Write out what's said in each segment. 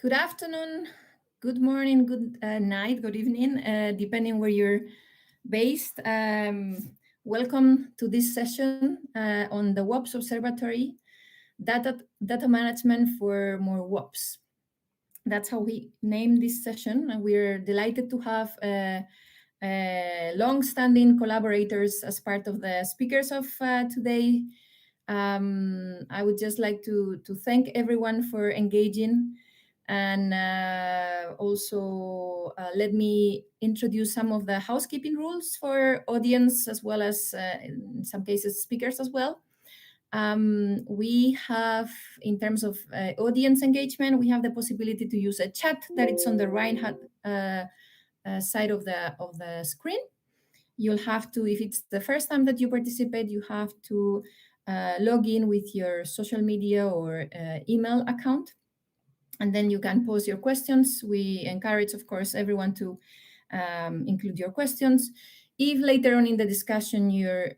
Good afternoon, good morning, good night, good evening, depending where you're based. Welcome to this session on the WOPs Observatory, data management for more WOPs. That's how we named this session, and we're delighted to have long-standing collaborators as part of the speakers of today. I would just like to thank everyone for engaging. And also let me introduce some of the housekeeping rules for audience as well as in some cases speakers as well. We have, in terms of audience engagement, we have the possibility to use a chat that it's on the right side of the screen. You'll have to, if it's the first time that you participate, you have to log in with your social media or email account. And then you can pose your questions. We encourage, of course, everyone to include your questions. If later on in the discussion you're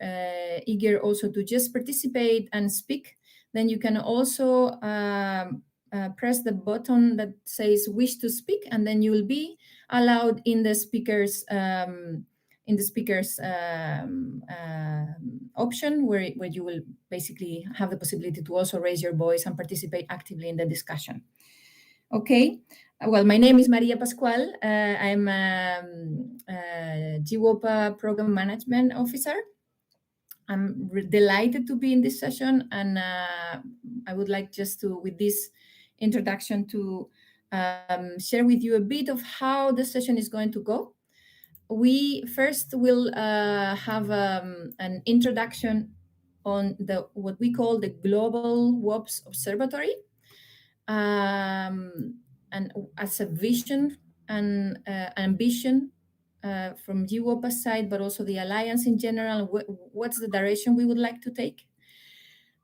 eager also to just participate and speak, then you can also press the button that says "Wish to speak," and then you will be allowed in the speakers option, where you will basically have the possibility to also raise your voice and participate actively in the discussion. Okay, well, my name is Maria Pascual. I'm a GWOP Program Management Officer. I'm delighted to be in this session, and I would like just to, with this introduction, to share with you a bit of how the session is going to go. We first will have an introduction on what we call the Global WOPs Observatory. And as a vision and ambition from GWOPA's side, but also the Alliance in general, what's the direction we would like to take.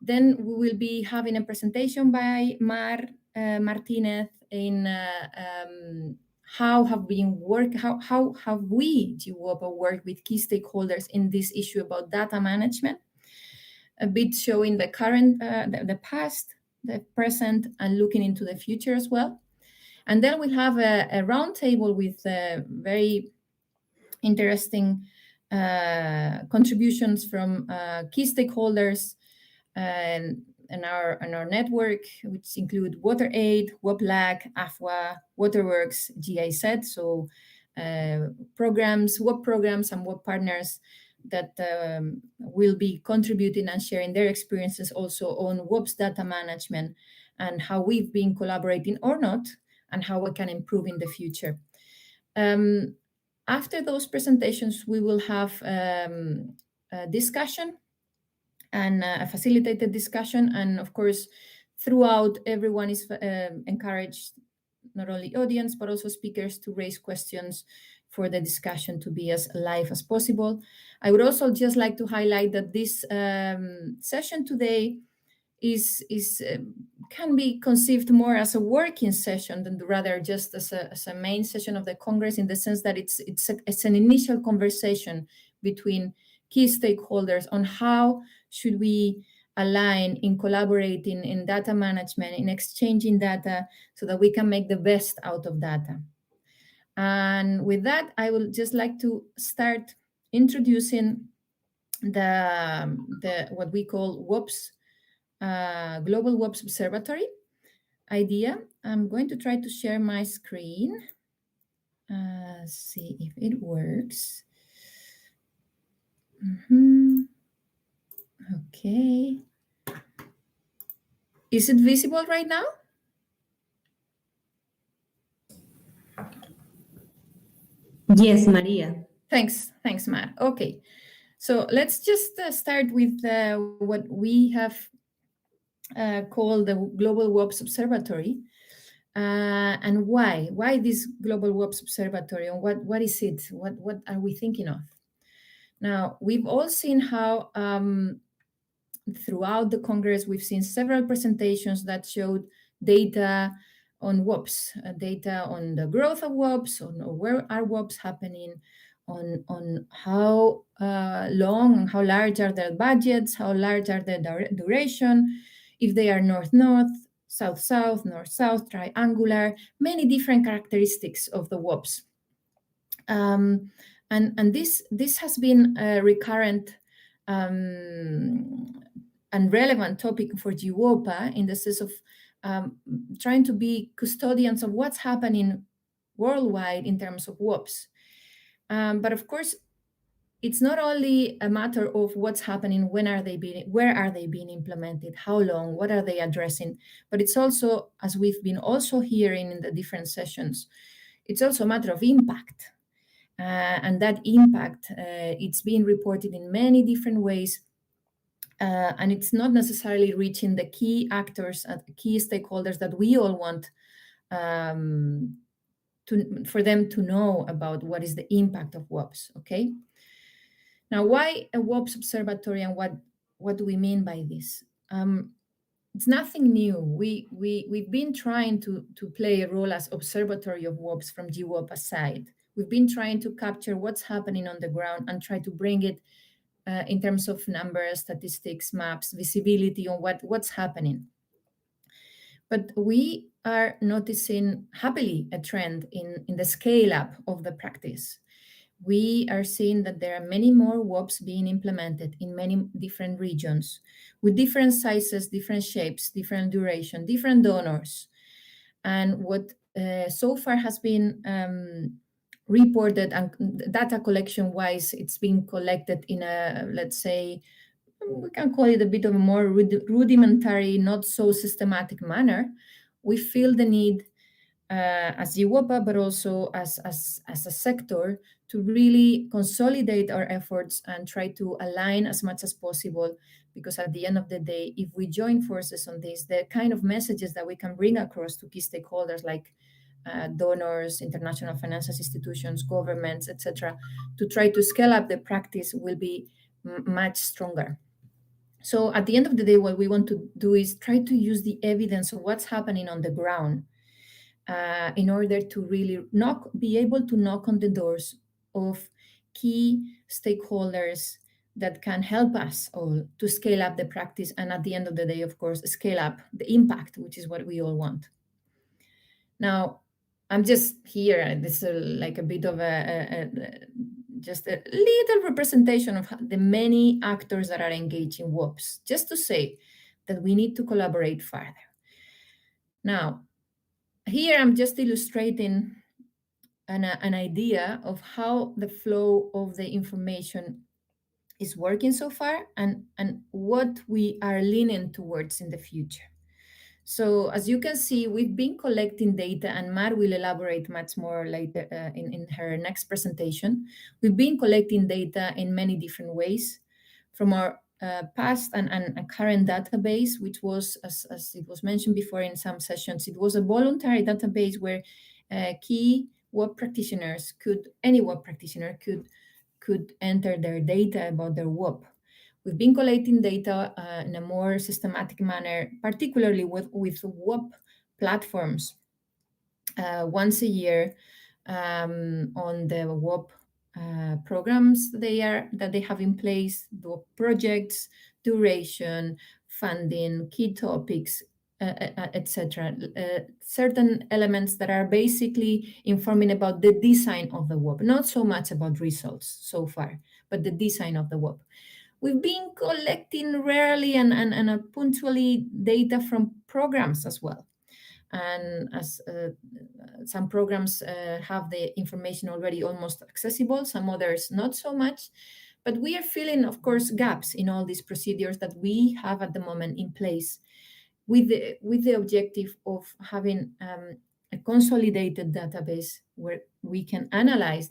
Then we will be having a presentation by Mar Martinez in how have we, GWOPA, worked with key stakeholders in this issue about data management, a bit showing the current, the past, the present, and looking into the future as well. And then we'll have a roundtable with very interesting contributions from key stakeholders and our network, which include WaterAid, WOPLAC, AFWA, Waterworks, GIZ, so programs, WOP programs and WOP partners that will be contributing and sharing their experiences also on WOPs data management and how we've been collaborating or not, and how we can improve in the future. After those presentations, we will have a discussion and a facilitated discussion. And of course, throughout, everyone is encouraged, not only audience, but also speakers, to raise questions for the discussion to be as live as possible. I would also just like to highlight that this session today can be conceived more as a working session than rather just as a main session of the Congress, in the sense that it's an initial conversation between key stakeholders on how should we align in collaborating in data management, in exchanging data, so that we can make the best out of data. And with that, I would just like to start introducing the what we call WOPs, Global WOPs Observatory idea. I'm going to try to share my screen. See if it works. Okay. Is it visible right now? Yes, Maria. Thanks, Matt. Okay, so let's just start with what we have called the Global WOPs Observatory, and why this Global WOPs Observatory, and what is it? What are we thinking of? Now, we've all seen how throughout the Congress, we've seen several presentations that showed data on WOPs, data on the growth of WOPs, on where are WOPs happening, on how long and how large are their budgets, how large are the duration, if they are north-north, south-south, north-south, triangular, many different characteristics of the WOPs. And this has been a recurrent and relevant topic for GWOPA in the sense of trying to be custodians of what's happening worldwide in terms of WOPs. But of course, it's not only a matter of what's happening, where are they being implemented, how long, what are they addressing, but it's also, as we've been also hearing in the different sessions, it's also a matter of impact. And that impact, it's being reported in many different ways, and it's not necessarily reaching the key actors and key stakeholders that we all want for them to know about what is the impact of WOPs, okay? Now, why a WOPs observatory, and what do we mean by this? It's nothing new. We've been trying to play a role as observatory of WOPs from GWOPA side. We've been trying to capture what's happening on the ground and try to bring it in terms of numbers, statistics, maps, visibility on what's happening. But we are noticing happily a trend in the scale up of the practice. We are seeing that there are many more WOPs being implemented in many different regions with different sizes, different shapes, different duration, different donors. And what so far has been reported, and data collection wise, it's been collected in a, let's say, we can call it a bit of a more rudimentary, not so systematic manner. We feel the need as GWOPA, but also as a sector, to really consolidate our efforts and try to align as much as possible. Because at the end of the day, if we join forces on this, the kind of messages that we can bring across to key stakeholders like donors, international financial institutions, governments, etc., to try to scale up the practice will be much stronger. So at the end of the day, what we want to do is try to use the evidence of what's happening on the ground in order to really be able to knock on the doors of key stakeholders that can help us all to scale up the practice, and at the end of the day, of course, scale up the impact, which is what we all want. Now, I'm just here, this is like a bit of just a little representation of the many actors that are engaged in WOPs, just to say that we need to collaborate further. Now, here I'm just illustrating an idea of how the flow of the information is working so far, and what we are leaning towards in the future. So as you can see, we've been collecting data, and Mar will elaborate much more later in her next presentation. We've been collecting data in many different ways from our past and current database, which was, as it was mentioned before in some sessions, it was a voluntary database where key WOP practitioners any WOP practitioner could enter their data about their WOP. We've been collecting data in a more systematic manner, particularly with WOP platforms once a year on the WOP programs that they have in place, the projects, duration, funding, key topics, etc. Certain elements that are basically informing about the design of the WOP, not so much about results so far, but the design of the WOP. We've been collecting rarely and punctually data from programs as well. And as some programs have the information already almost accessible, some others not so much. But we are filling, of course, gaps in all these procedures that we have at the moment in place with the objective of having a consolidated database where we can analyze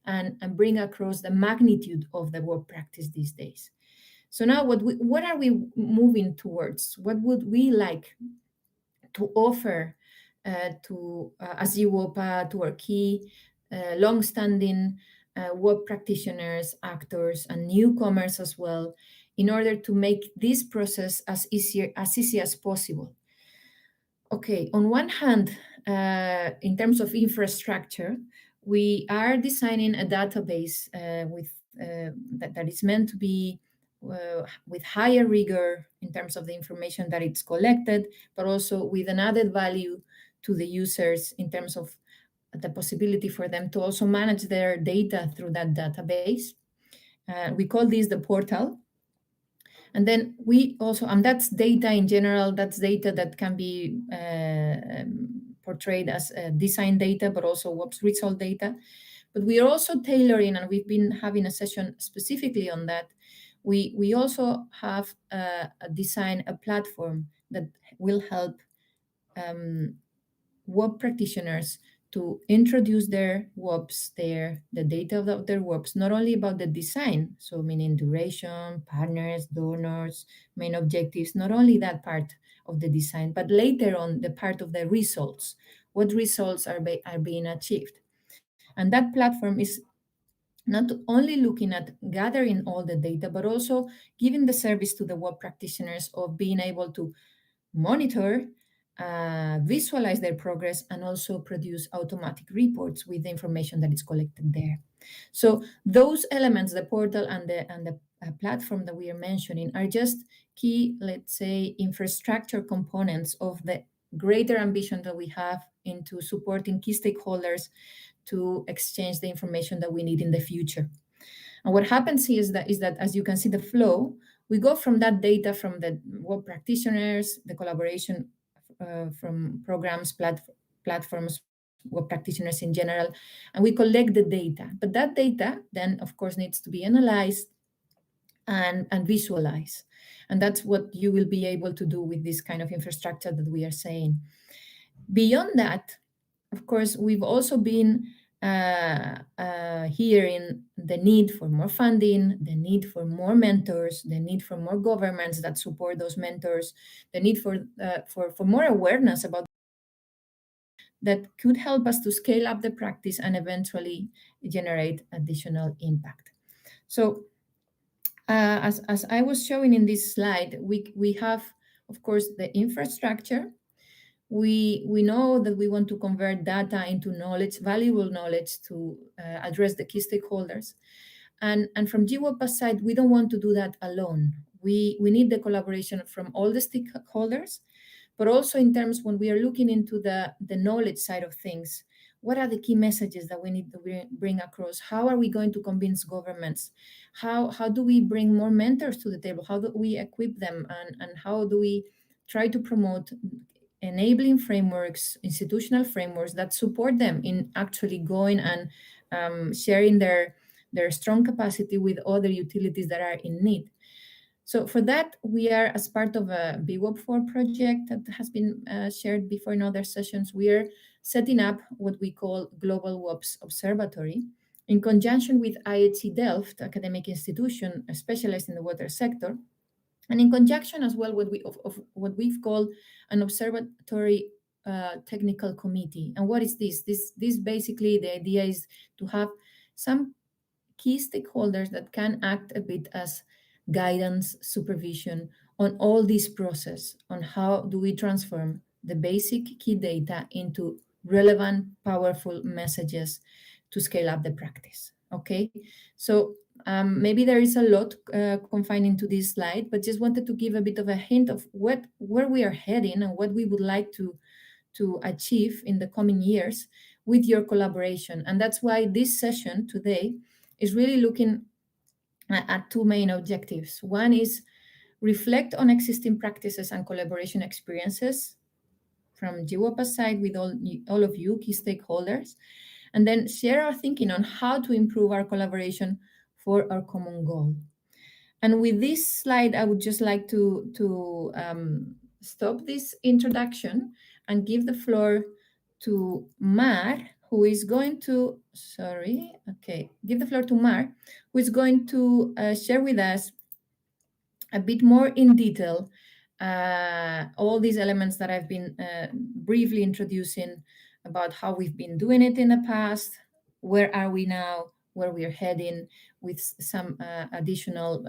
and bring across the magnitude of the WOP practice these days. So now what are we moving towards? What would we like to offer as GWOPA to our key long-standing WOP practitioners, actors, and newcomers as well, in order to make this process as easy as possible? Okay, on one hand, in terms of infrastructure, we are designing a database that is meant to be with higher rigor in terms of the information that it's collected, but also with an added value to the users in terms of the possibility for them to also manage their data through that database. We call this the portal. And then we also, and that's data in general, that's data that can be portrayed as design data, but also WOPs result data. But we are also tailoring, and we've been having a session specifically on that. We also have designed a platform that will help WOP practitioners to introduce their WOPs there, the data of their WOPs, not only about the design, so meaning duration, partners, donors, main objectives, not only that part of the design, but later on the part of the results, what results are being achieved. And that platform is not only looking at gathering all the data, but also giving the service to the WOP practitioners of being able to monitor, visualize their progress, and also produce automatic reports with the information that is collected there. So those elements, the portal and the platform that we are mentioning, are just key, let's say, infrastructure components of the greater ambition that we have into supporting key stakeholders to exchange the information that we need in the future. And what happens here is that as you can see the flow, we go from that data from the WOP practitioners, the collaboration from programs, platforms, WOP practitioners in general, and we collect the data. But that data then, of course, needs to be analyzed and visualized. And that's what you will be able to do with this kind of infrastructure that we are saying. Beyond that, of course, we've also been hearing the need for more funding, the need for more mentors, the need for more governments that support those mentors, the need for more awareness about that could help us to scale up the practice and eventually generate additional impact. So as I was showing in this slide, we have, of course, the infrastructure. We know that we want to convert data into knowledge, valuable knowledge, to address the key stakeholders. And from GWOP's side, we don't want to do that alone. We need the collaboration from all the stakeholders, but also in terms when we are looking into the knowledge side of things, what are the key messages that we need to bring across? How are we going to convince governments? How do we bring more mentors to the table? How do we equip them? And how do we try to promote enabling frameworks, institutional frameworks that support them in actually going and sharing their strong capacity with other utilities that are in need? So for that, we are, as part of a BWOP4 project that has been shared before in other sessions, we are setting up what we call Global WOPs Observatory in conjunction with IHE Delft, academic institution specialized in the water sector, and in conjunction as well with what we've called an observatory technical committee. And what is this? This basically, the idea is to have some key stakeholders that can act a bit as guidance, supervision on all this process, on how do we transform the basic key data into relevant, powerful messages to scale up the practice. Okay, so maybe there is a lot confined into this slide, but just wanted to give a bit of a hint of where we are heading and what we would like to achieve in the coming years with your collaboration. And that's why this session today is really looking at two main objectives. One is reflect on existing practices and collaboration experiences from GWOP's side with all of you, key stakeholders, and then share our thinking on how to improve our collaboration for our common goal. And with this slide, I would just like to stop this introduction and give the floor to Mar, who is going to, give the floor to Mar, who is going to share with us a bit more in detail all these elements that I've been briefly introducing about how we've been doing it in the past, where are we now, where we are heading, with some additional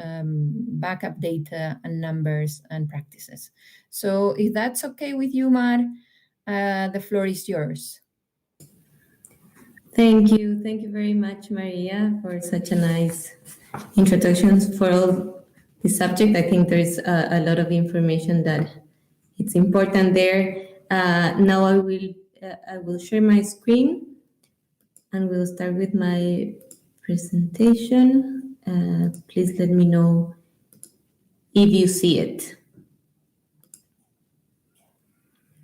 backup data and numbers and practices. So if that's okay with you, Mar, the floor is yours. Thank you. Thank you very much, Maria, for such a nice introduction, for this subject. I think there's a lot of information that it's important there. Now I will share my screen and we'll start with my presentation. Please let me know if you see it.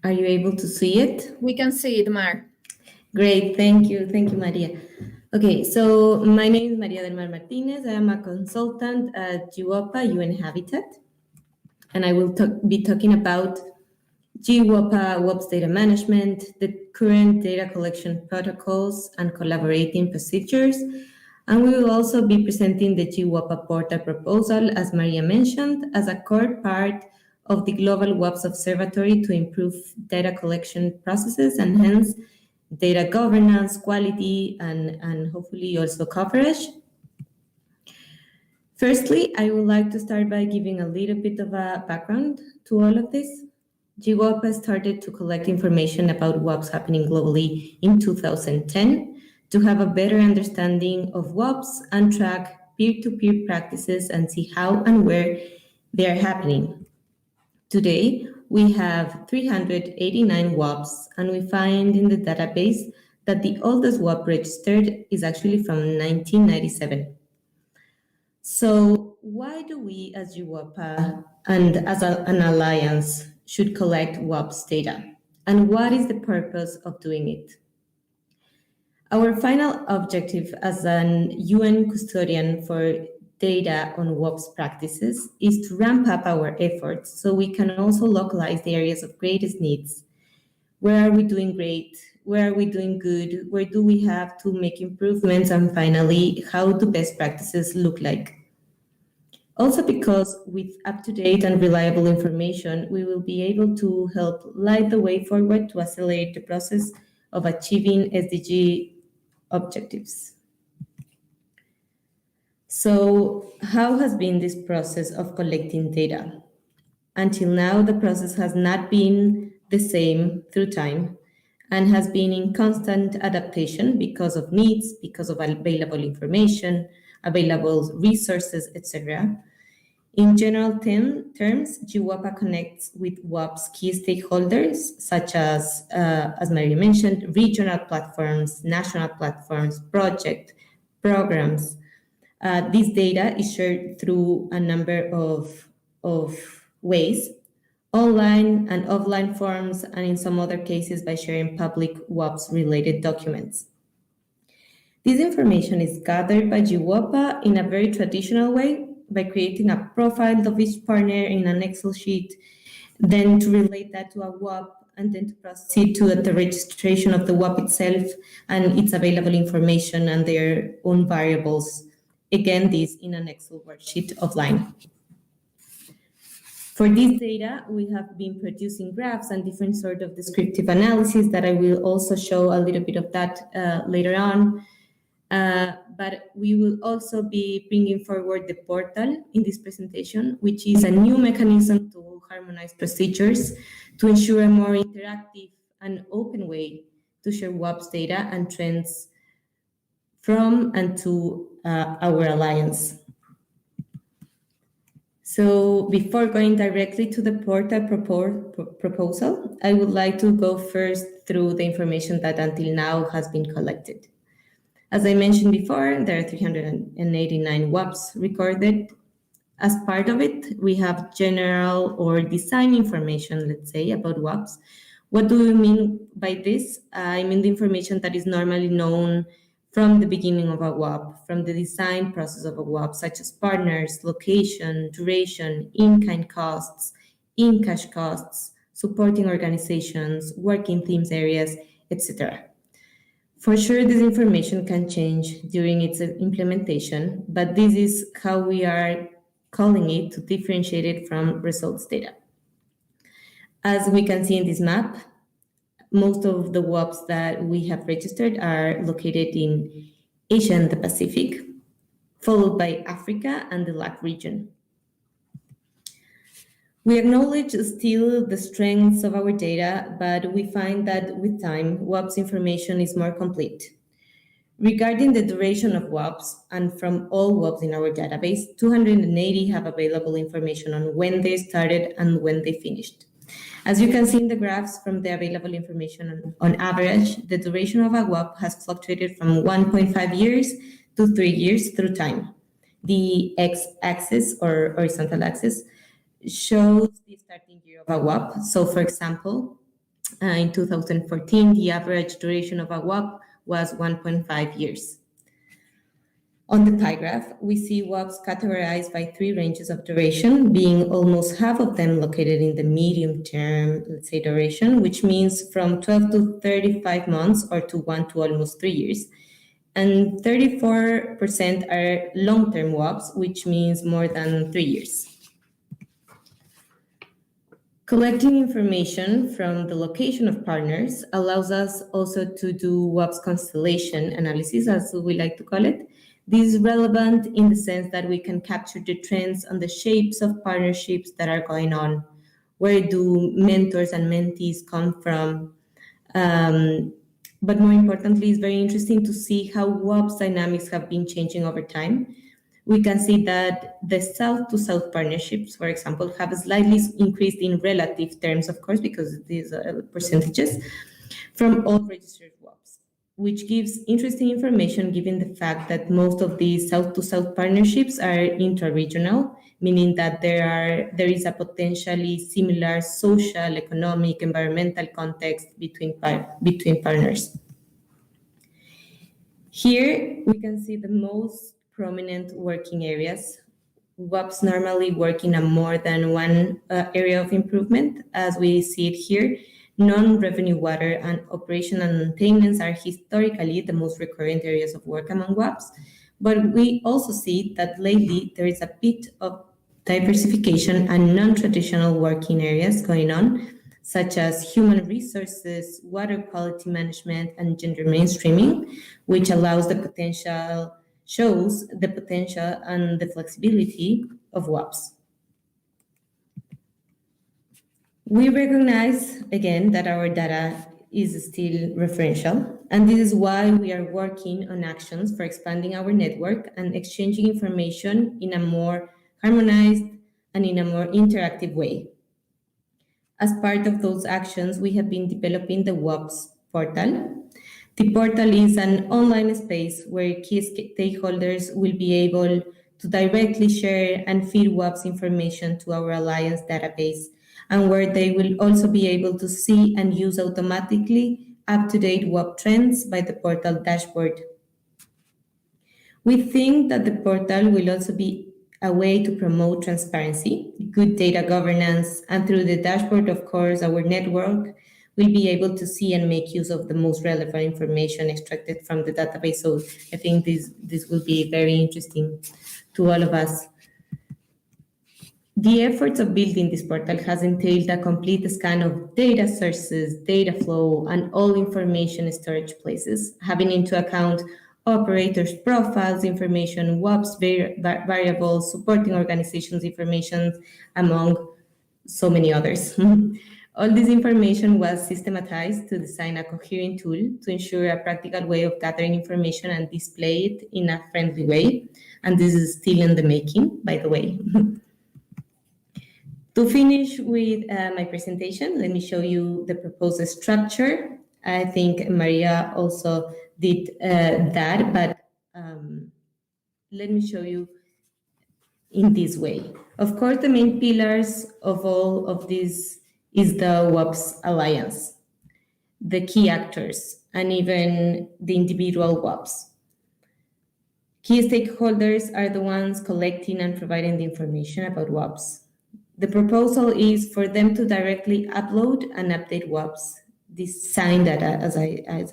Are you able to see it? We can see it, Mar. Great, thank you, Maria. Okay, so my name is Maria del Mar Martinez. I am a consultant at GWOPA UN Habitat, and I will be talking about GWOPA WOPs data management, the current data collection protocols and collaborating procedures. And we will also be presenting the GWOPA portal proposal, as Maria mentioned, as a core part of the Global WOPs Observatory to improve data collection processes and hence data governance, quality, and hopefully also coverage. Firstly, I would like to start by giving a little bit of a background to all of this. GWOPA started to collect information about what's happening globally in 2010 to have a better understanding of WOPs and track peer-to-peer practices and see how and where they are happening. Today, we have 389 WOPs, and we find in the database that the oldest WOP registered is actually from 1997. So why do we as GWOPA and as an alliance should collect WOPs data? And what is the purpose of doing it? Our final objective as an UN custodian for data on WOPs practices is to ramp up our efforts so we can also localize the areas of greatest needs. Where are we doing great? Where are we doing good? Where do we have to make improvements? And finally, how do best practices look like? Also because with up-to-date and reliable information, we will be able to help light the way forward to accelerate the process of achieving SDG objectives. So how has been this process of collecting data? Until now, the process has not been the same through time and has been in constant adaptation because of needs, because of available information, available resources, etc. In general terms, GWOPA connects with WOP's key stakeholders, such as Maria mentioned, regional platforms, national platforms, programs. This data is shared through a number of ways, online and offline forms, and in some other cases by sharing public WOPs-related documents. This information is gathered by GWOPA in a very traditional way by creating a profile of each partner in an Excel sheet, then to relate that to a WOP, and then to proceed to the registration of the WOP itself and its available information and their own variables. Again, this in an Excel worksheet offline. For this data, we have been producing graphs and different sort of descriptive analysis that I will also show a little bit of that later on. But we will also be bringing forward the portal in this presentation, which is a new mechanism to harmonize procedures to ensure a more interactive and open way to share WOPs data and trends from and to our alliance. So before going directly to the portal proposal, I would like to go first through the information that until now has been collected. As I mentioned before, there are 389 WOPs recorded. As part of it, we have general or design information, let's say, about WOPs. What do we mean by this? I mean the information that is normally known from the beginning of a WOP, from the design process of a WOP, such as partners, location, duration, in-kind costs, in-cash costs, supporting organizations, working themes areas, etc. For sure, this information can change during its implementation, but this is how we are calling it to differentiate it from results data. As we can see in this map, most of the WOPs that we have registered are located in Asia and the Pacific, followed by Africa and the LAC region. We acknowledge still the strengths of our data, but we find that with time, WOPs information is more complete. Regarding the duration of WOPs, and from all WOPs in our database, 280 have available information on when they started and when they finished. As you can see in the graphs from the available information, on average, the duration of a WOP has fluctuated from 1.5 years to 3 years through time. The x-axis or horizontal axis shows the starting year of a WOP. So, for example, in 2014, the average duration of a WOP was 1.5 years. On the pie graph, we see WOPs categorized by 3 ranges of duration, being almost half of them located in the medium term, let's say, duration, which means from 12 to 35 months or to 1 to almost 3 years. And 34% are long-term WOPs, which means more than 3 years. Collecting information from the location of partners allows us also to do WOPs constellation analysis, as we like to call it. This is relevant in the sense that we can capture the trends and the shapes of partnerships that are going on. Where do mentors and mentees come from? But more importantly, it's very interesting to see how WOPs dynamics have been changing over time. We can see that the south-to-south partnerships, for example, have slightly increased in relative terms, of course, because these are percentages from all registered WOPs, which gives interesting information given the fact that most of these south-to-south partnerships are intra-regional, meaning that there is a potentially similar social, economic, environmental context between partners. Here, we can see the most prominent working areas. WOPs normally work in a more than one area of improvement, as we see it here. Non-revenue water and operation and maintenance are historically the most recurrent areas of work among WOPs, but we also see that lately there is a bit of diversification and non-traditional working areas going on, such as human resources, water quality management, and gender mainstreaming, which shows the potential and the flexibility of WOPs. We recognize, again, that our data is still referential, and this is why we are working on actions for expanding our network and exchanging information in a more harmonized and in a more interactive way. As part of those actions, we have been developing the WOPs portal. The portal is an online space where key stakeholders will be able to directly share and feed WOPs information to our Alliance database, and where they will also be able to see and use automatically up-to-date WOP trends by the portal dashboard. We think that the portal will also be a way to promote transparency, good data governance, and through the dashboard, of course, our network will be able to see and make use of the most relevant information extracted from the database. So I think this will be very interesting to all of us. The efforts of building this portal has entailed a complete scan of data sources, data flow, and all information storage places, having into account operators' profiles, information, WOPs, variables, supporting organizations' information, among so many others. All this information was systematized to design a coherent tool to ensure a practical way of gathering information and display it in a friendly way. And this is still in the making, by the way. To finish with my presentation, let me show you the proposed structure. I think Maria also did that, but let me show you in this way. Of course, the main pillars of all of this is the WOPs Alliance, the key actors, and even the individual WOPs. Key stakeholders are the ones collecting and providing the information about WOPs. The proposal is for them to directly upload and update WOPs, design data, as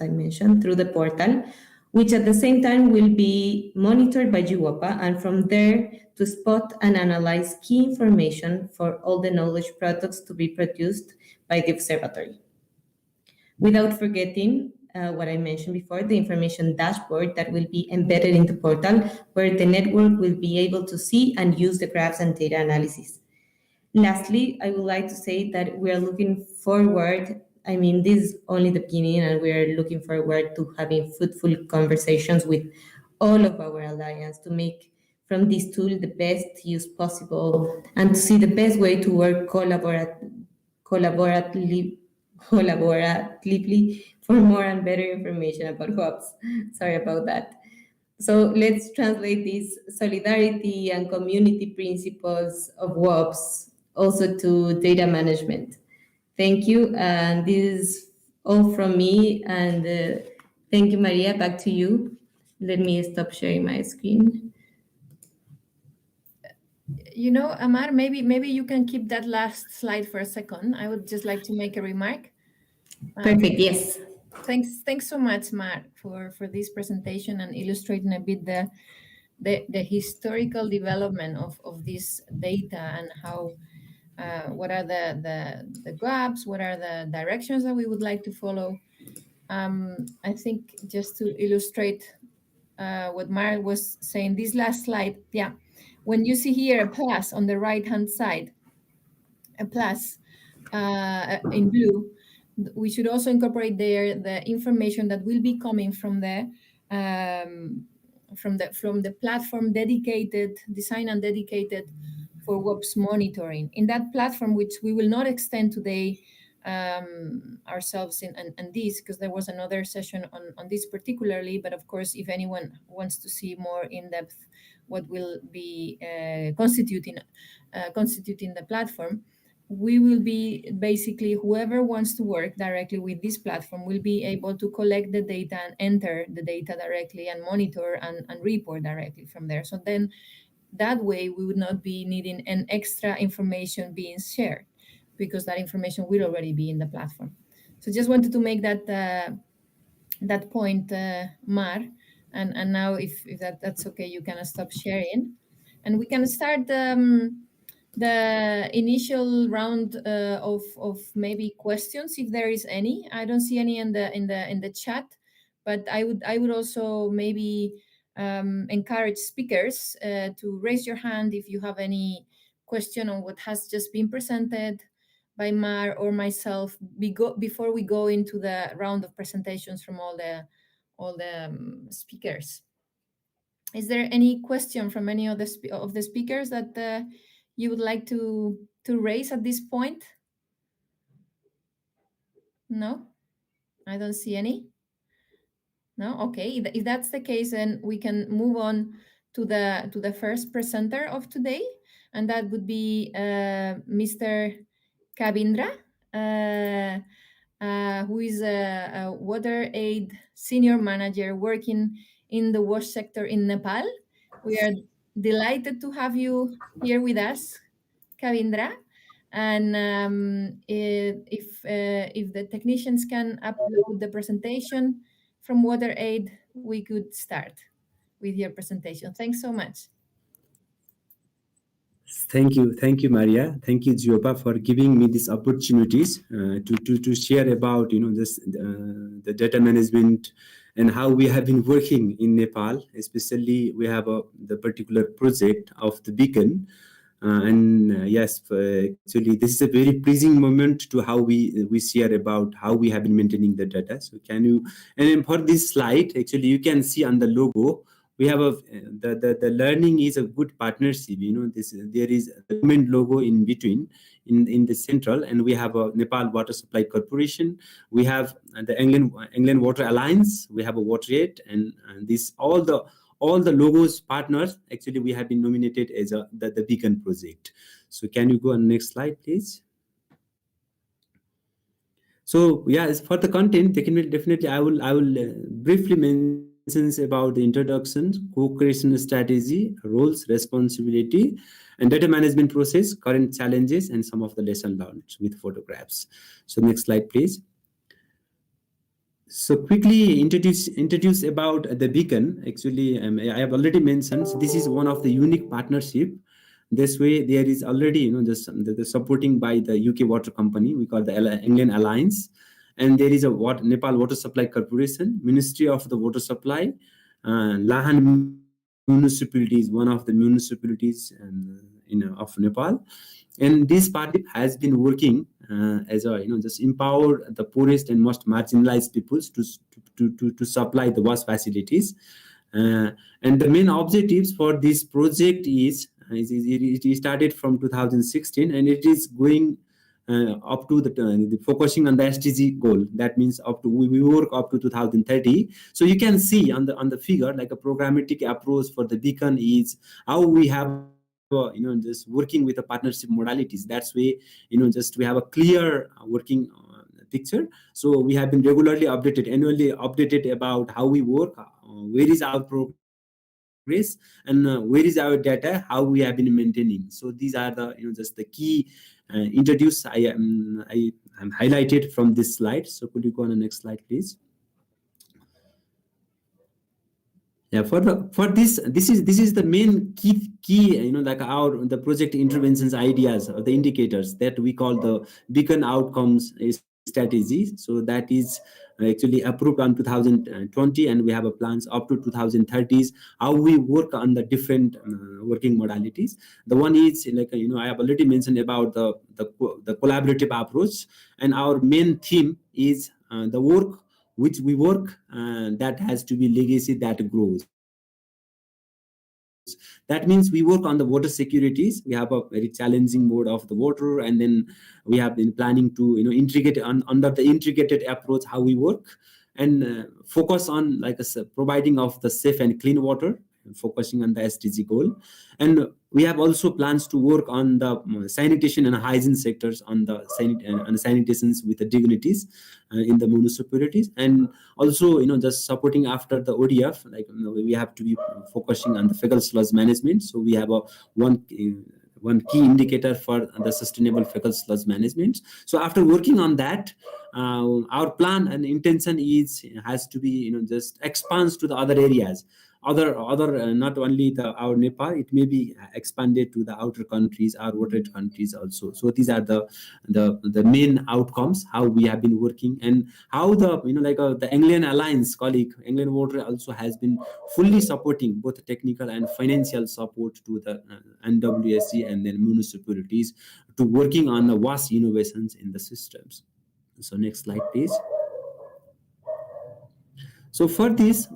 I mentioned, through the portal, which at the same time will be monitored by GWOPA, and from there to spot and analyze key information for all the knowledge products to be produced by the observatory. Without forgetting what I mentioned before, the information dashboard that will be embedded in the portal, where the network will be able to see and use the graphs and data analysis. Lastly, I would like to say that we are looking forward I mean, this is only the beginning, and we are looking forward to having fruitful conversations with all of our alliance to make from this tool the best use possible and to see the best way to work collaboratively, collaboratively for more and better information about WAPs. Sorry about that. So let's translate these solidarity and community principles of WOPs also to data management. Thank you. And this is all from me. And thank you, Maria. Back to you. Let me stop sharing my screen. You know, Amar, maybe you can keep that last slide for a second. I would just like to make a remark. Perfect. Yes. Thanks so much, Mar, for this presentation and illustrating a bit the historical development of this data and how what are the gaps, what are the directions that we would like to follow. I think just to illustrate what Mar was saying, this last slide, yeah, when you see here a plus on the right hand side, a plus in blue, we should also incorporate there the information that will be coming from the platform dedicated, designed and dedicated for WOPs monitoring. In that platform, which we will not extend today ourselves and this, because there was another session on this particularly, but of course, if anyone wants to see more in depth what will be constituting the platform, we will be basically, whoever wants to work directly with this platform will be able to collect the data and enter the data directly and monitor and report directly from there. So then that way we would not be needing an extra information being shared, because that information will already be in the platform. So just wanted to make that point, Mar, and now if that's okay, you can stop sharing and we can start the initial round of maybe questions, if there is any. I don't see any in the chat, but I would also maybe encourage speakers to raise your hand if you have any question on what has just been presented by Mar or myself before we go into the round of presentations from all the speakers. Is there any question from any of the speakers that you would like to raise at this point? No, I don't see any. No, okay. If that's the case, then we can move on to the first presenter of today, and that would be Mr. Kavindra, who is a water aid senior manager working in the wash sector in Nepal. We are delighted to have you here with us, Kavindra. And if the technicians can upload the presentation from WaterAid, we could start with your presentation. Thanks so much. Thank you, Maria. Thank you, Giopa, for giving me these opportunities to share about this the data management and how we have been working in Nepal. Especially, we have the particular project of the beacon. Yes, actually, this is a very pleasing moment to how we share about how we have been maintaining the data. So can you, and for this slide, actually, you can see on the logo, we have the learning is a good partnership. There is a government logo in between, in the central, and we have a Nepal Water Supply Corporation. We have the England Water Alliance. We have a WaterAid, and this all the logos partners. Actually, we have been nominated as the Beacon project. So can you go on next slide, please? So yeah, as for the content, definitely I will briefly mention about the introduction, co-creation strategy, roles, responsibility, and data management process, current challenges, and some of the lessons learned with photographs. So next slide, please. So quickly introduce about the beacon. Actually, I have already mentioned, so this is one of the unique partnership. This way, there is already the supporting by the UK water company. We call the England Alliance, and there is a Nepal Water Supply Corporation, Ministry of the Water Supply, Lahan municipality is one of the municipalities, and of Nepal. And this partnership has been working as a just empower the poorest and most marginalized peoples to supply the WAS facilities. And the main objectives for this project it started from 2016, and it is going up to the focusing on the SDG goal. That means up to we work up to 2030. So you can see on the figure, like a programmatic approach for the beacon is how we have just working with the partnership modalities. That's way just we have a clear working picture. So we have been annually updated about how we work, where is our progress, and where is our data, how we have been maintaining. So these are the just the key introduce I am highlighted from this slide. So could you go on the next slide, please? Yeah, for this is the main key like the project interventions ideas or the indicators that we call the beacon outcomes strategy. So that is actually approved on 2020, and we have a plans up to 2030s how we work on the different working modalities. The one is like I have already mentioned about the collaborative approach, and our main theme is the work which we work that has to be legacy that grows. That means we work on the water securities. We have a very challenging mode of the water, and then we have been planning to integrate under the integrated approach how we work, and focus on like providing of the safe and clean water, focusing on the SDG goal. And we have also plans to work on the sanitation and hygiene sectors on the sanitations with the dignities in the municipalities, and also just supporting after the ODF, like we have to be focusing on the fecal sludge management. So we have a one key indicator for the sustainable fecal sludge management. So after working on that, our plan and intention has to be just expands to the other areas, other not only our Nepal, it may be expanded to the outer countries, our water countries also. So these are the main outcomes how we have been working, and how the Anglian Alliance colleague Anglian Water also has been fully supporting both technical and financial support to the NWSC and then municipalities to working on the vast innovations in the systems. So next slide, please. So for this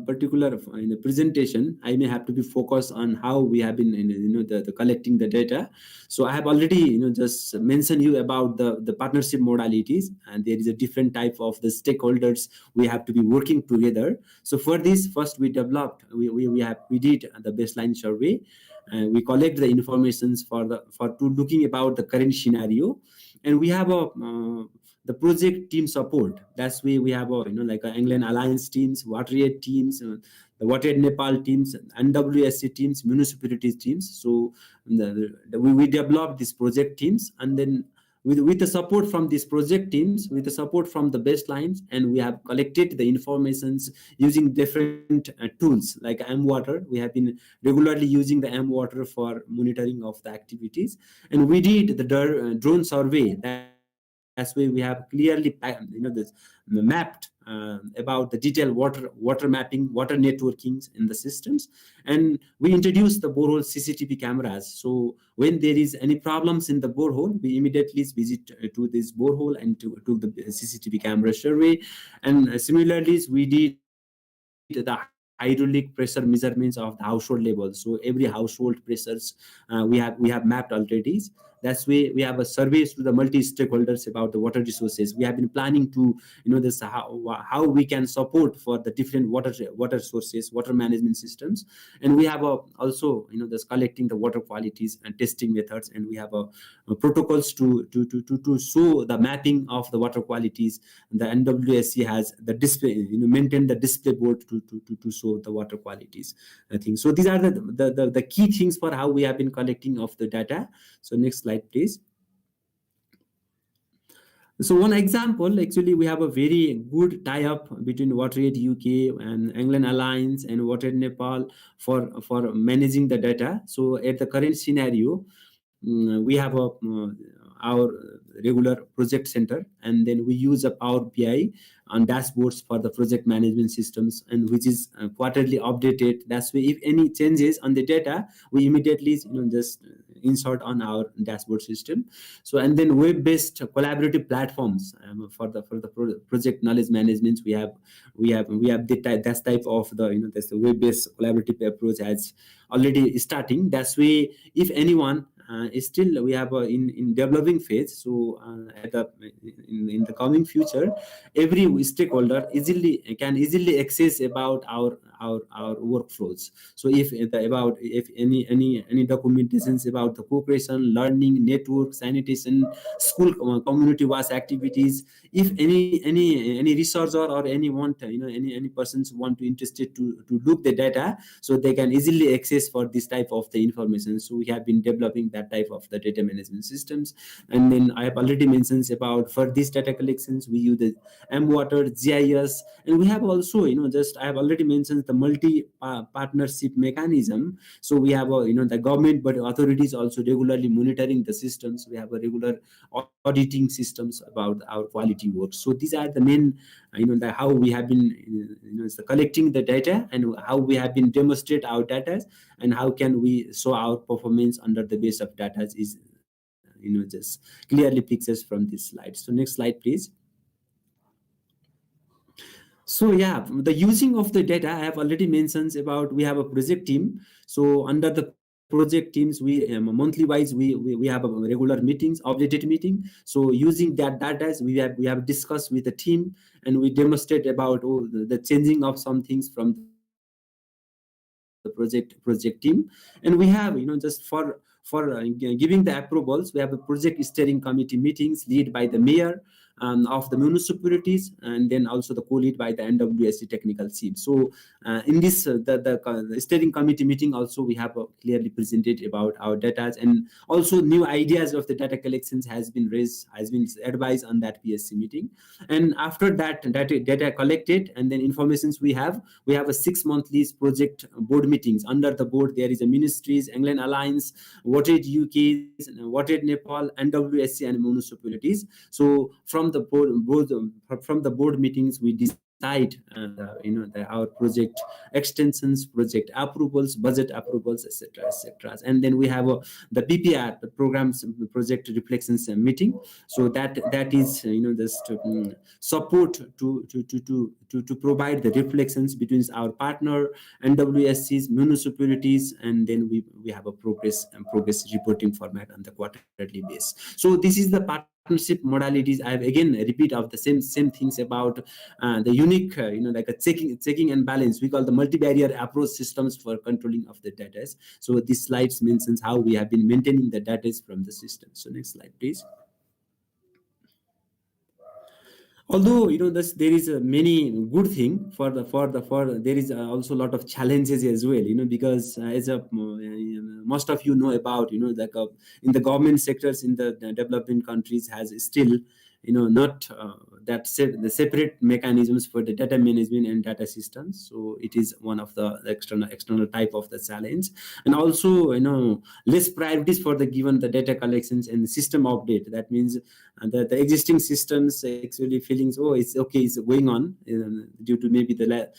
particular presentation, I may have to be focused on how we have been the collecting the data. So I have already just mentioned you about the partnership modalities, and there is a different type of the stakeholders we have to be working together. So for this, first we did the baseline survey, and we collect the informations for looking about the current scenario, and we have the project team support. That's why we have like Anglian Alliance teams, WaterAid teams, the WaterAid Nepal teams, NWSC teams, municipalities teams. So we developed these project teams, and then with the support from these project teams, with the support from the baselines, and we have collected the informations using different tools like M-Water. We have been regularly using the M-Water for monitoring of the activities, and we did the drone survey. That's why we have clearly mapped about the detailed water mapping, water networkings in the systems, and we introduced the borehole CCTV cameras. So when there is any problems in the borehole, we immediately visit to this borehole and to the CCTV camera survey. And similarly, we did the hydraulic pressure measurements of the household level. So every household pressures we have mapped already. That's why we have a surveys to the multi stakeholders about the water resources. We have been planning to this how we can support for the different water sources, water management systems, and we have also this collecting the water qualities and testing methods, and we have protocols to show the mapping of the water qualities. The NWSC has the display, maintain the display board to show the water qualities. I think so. These are the key things for how we have been collecting of the data. So next slide, please. So one example, actually, we have a very good tie-up between WaterAid UK and Anglian Alliance and WaterAid Nepal for managing the data. So at the current scenario, we have our regular project center, and then we use a Power BI on dashboards for the project management systems, and which is quarterly updated. That's why if any changes on the data, we immediately just insert on our dashboard system. So, and then web-based collaborative platforms for the project knowledge management. We have that type of that's the web-based collaborative approach as already starting. That's way if anyone is still we have in developing phase. So in the coming future, every stakeholder can easily access about our workflows. So if any documentations about the co-creation, learning, network, sanitation, school community wash activities, if any researcher or any want any persons want to interested to look the data, so they can easily access for this type of the information. So we have been developing that type of the data management systems. And then I have already mentioned about for these data collections we use the M-Water, GIS, and we have also just I have already mentioned the multi partnership mechanism. So we have the government but authorities also regularly monitoring the systems. We have a regular auditing systems about our quality work. So these are the main how we have been collecting the data, and how we have been demonstrate our data, and how can we show our performance under the base of data is just clearly pictures from this slide. So next slide please. So yeah, the using of the data I have already mentioned about. We have a project team. So under the project teams, we monthly wise we have a regular meetings, updated meeting. So using that data, we have discussed with the team, and we demonstrate about the changing of some things from the project team. And we have just for giving the approvals, we have a project steering committee meetings led by the mayor of the municipalities, and then also the co-lead by the NWSC technical team. So in this the steering committee meeting also we have clearly presented about our data, and also new ideas of the data collections has been raised, has been advised on that PSC meeting. And after that data collected, and then informations we have a 6 monthly project board meetings. Under the board there is a ministries, England Alliance, WOTED UK, WOTED Nepal, NWSC, and municipalities. So from the board meetings we decide our project extensions, project approvals, budget approvals, etc. And then we have the PPR, the programs project reflections meeting. So that is just support to provide the reflections between our partner, NWSCs, municipalities, and then we have a progress reporting format on the quarterly base. So this is the partnership modalities. I have again repeat of the same things about the unique like a checking and balance. We call the multi-barrier approach systems for controlling of the data. So this slides mentions how we have been maintaining the data from the system. So next slide please. Although there is a many good thing for there is also a lot of challenges as well, because as most of you know about like in the government sectors in the developing countries has still not the separate mechanisms for the data management and data systems. So it is one of the external type of the challenge. And also less priorities for the given the data collections and the system update. That means the existing systems actually feeling it's okay, it's going on due to maybe the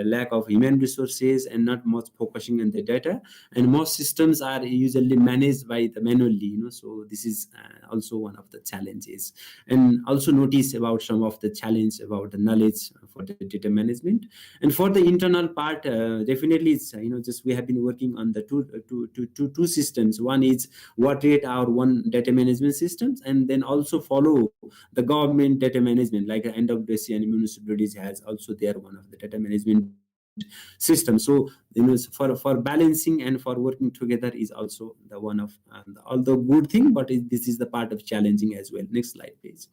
lack of human resources and not much focusing on the data. And most systems are usually managed by the manually, so this is also one of the challenges. And also notice about some of the challenge about the knowledge for the data management. And for the internal part, definitely it's just we have been working on the two systems. One is what rate our one data management systems, and then also follow the government data management like NWSC and municipalities has also their one of the data management system. So for balancing and for working together is also the one of all the good thing, but this is the part of challenging as well. Next slide please.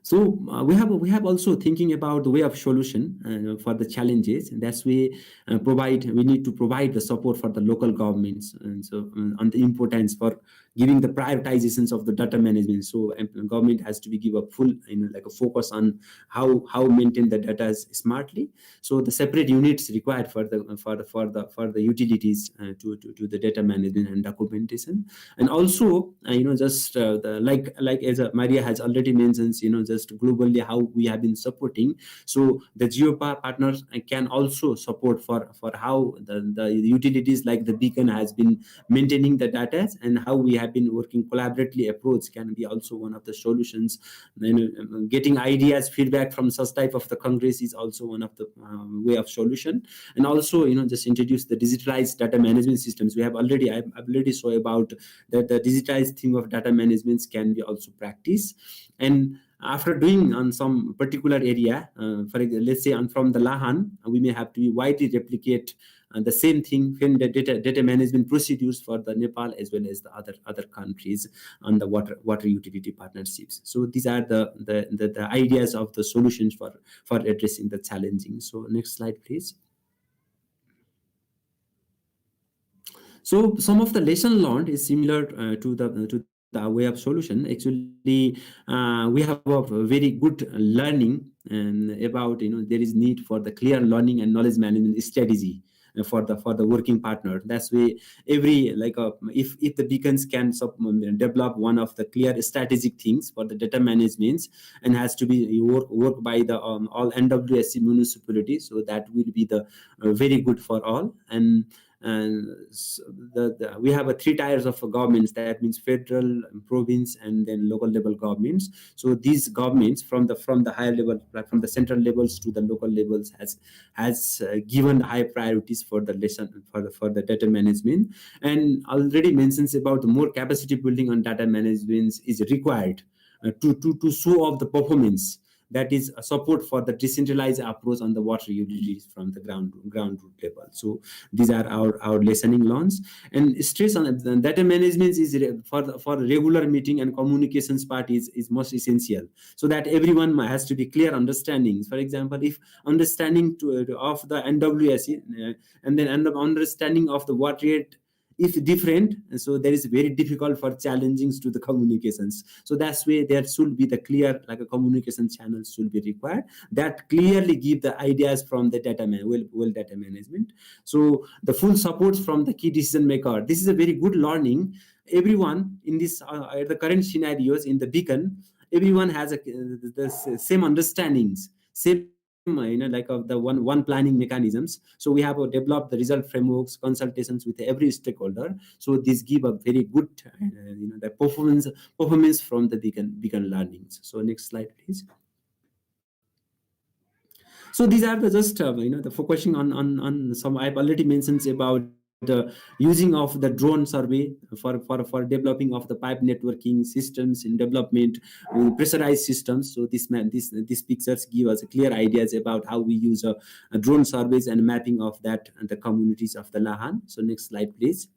So we have also thinking about the way of solution for the challenges. And that's we need to provide the support for the local governments, and so on the importance for giving the prioritizations of the data management. So government has to be give a full like a focus on how maintain the data smartly. So the separate units required for the utilities to the data management and documentation. And also just like as Maria has already mentioned, just globally how we have been supporting. So the GeoPA partners can also support for how the utilities like the beacon has been maintaining the data, and how we have been working collaboratively approach can be also one of the solutions. Getting ideas, feedback from such type of the congress is also one of the way of solution. And also just introduce the digitalized data management systems. I've already saw about that the digitized theme of data management can be also practiced. And after doing on some particular area, let's say from the Lahan, we may have to widely replicate the same thing in the data management procedures for the Nepal as well as the other countries on the water utility partnerships. So these are the ideas of the solutions for addressing the challenging. So next slide, please. So some of the lesson learned is similar to the way of solution. Actually, we have a very good learning and about there is need for the clear learning and knowledge management strategy for the working partner. That's why every if the beacons can develop one of the clear strategic things for the data management, and has to be work by the all NWSC municipalities, so that will be the very good for all. And we have a 3 tiers of governments. That means federal, province, and then local level governments. So these governments from the higher level, from the central levels to the local levels, has given high priorities for the lesson for the data management. And already mentions about the more capacity building on data management is required to show off the performance. That is a support for the decentralized approach on the water utilities from the ground root level. So these are our listening learns. And stress on data management is for regular meeting and communications part is most essential, so that everyone has to be clear understandings. For example, if understanding of the NWSE and then understanding of the water rate if different, so there is very difficult for challenging to the communications. So that's why there should be the clear a communication channel should be required that clearly give the ideas from the data data management. So the full support from the key decision maker, this is a very good learning. Everyone in this the current scenarios in the beacon, everyone has the same understandings, same of the one planning mechanisms. So we have developed the result frameworks, consultations with every stakeholder. So this give a very good the performance from the beacon learnings. So next slide, please. So these are the just the focusing on some. I've already mentioned about the using of the drone survey for developing of the pipe networking systems in development, pressurized systems. So these pictures give us clear ideas about how we use a drone surveys and mapping of that and the communities of the Lahan. So next slide, please.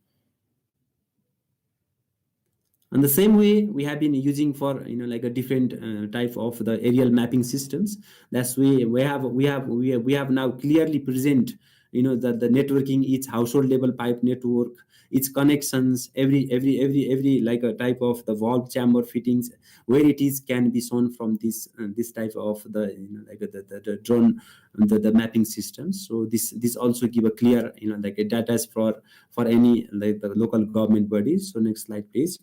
And the same way we have been using for a different type of the aerial mapping systems. That's why we have now clearly present that the networking, each household level pipe network, its connections, every like a type of the valve chamber fittings, where it is can be shown from this type of the the drone, the mapping systems. So this also give a clear like a data for any like the local government bodies. So next slide, please.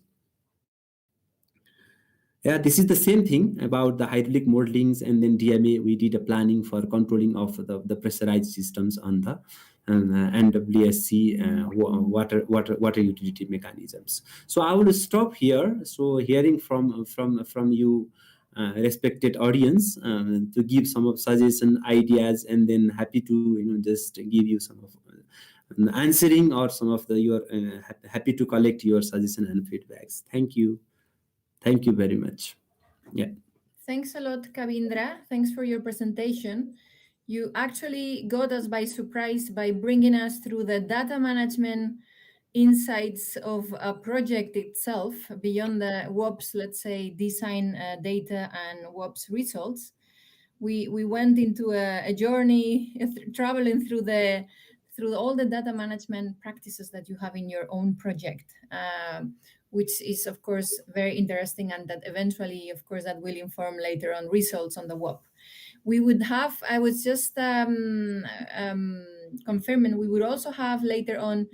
Yeah, this is the same thing about the hydraulic moldings, and then DMA. We did a planning for controlling of the pressurized systems on the NWSC water utility mechanisms. So I will stop here. So hearing from you, respected audience, to give some of suggestion ideas, and then happy to just give you some of answering or some of your happy to collect your suggestion and feedbacks. Thank you. Thank you very much. Yeah. Thanks a lot, Kavindra. Thanks for your presentation. You actually got us by surprise by bringing us through the data management insights of a project itself beyond the WOPs, let's say, design data and WOPs results. We went into a journey traveling through through all the data management practices that you have in your own project, which is, of course, very interesting, and that eventually, of course, that will inform later on results on the WOP. We would have, I was just confirming, we would also have later on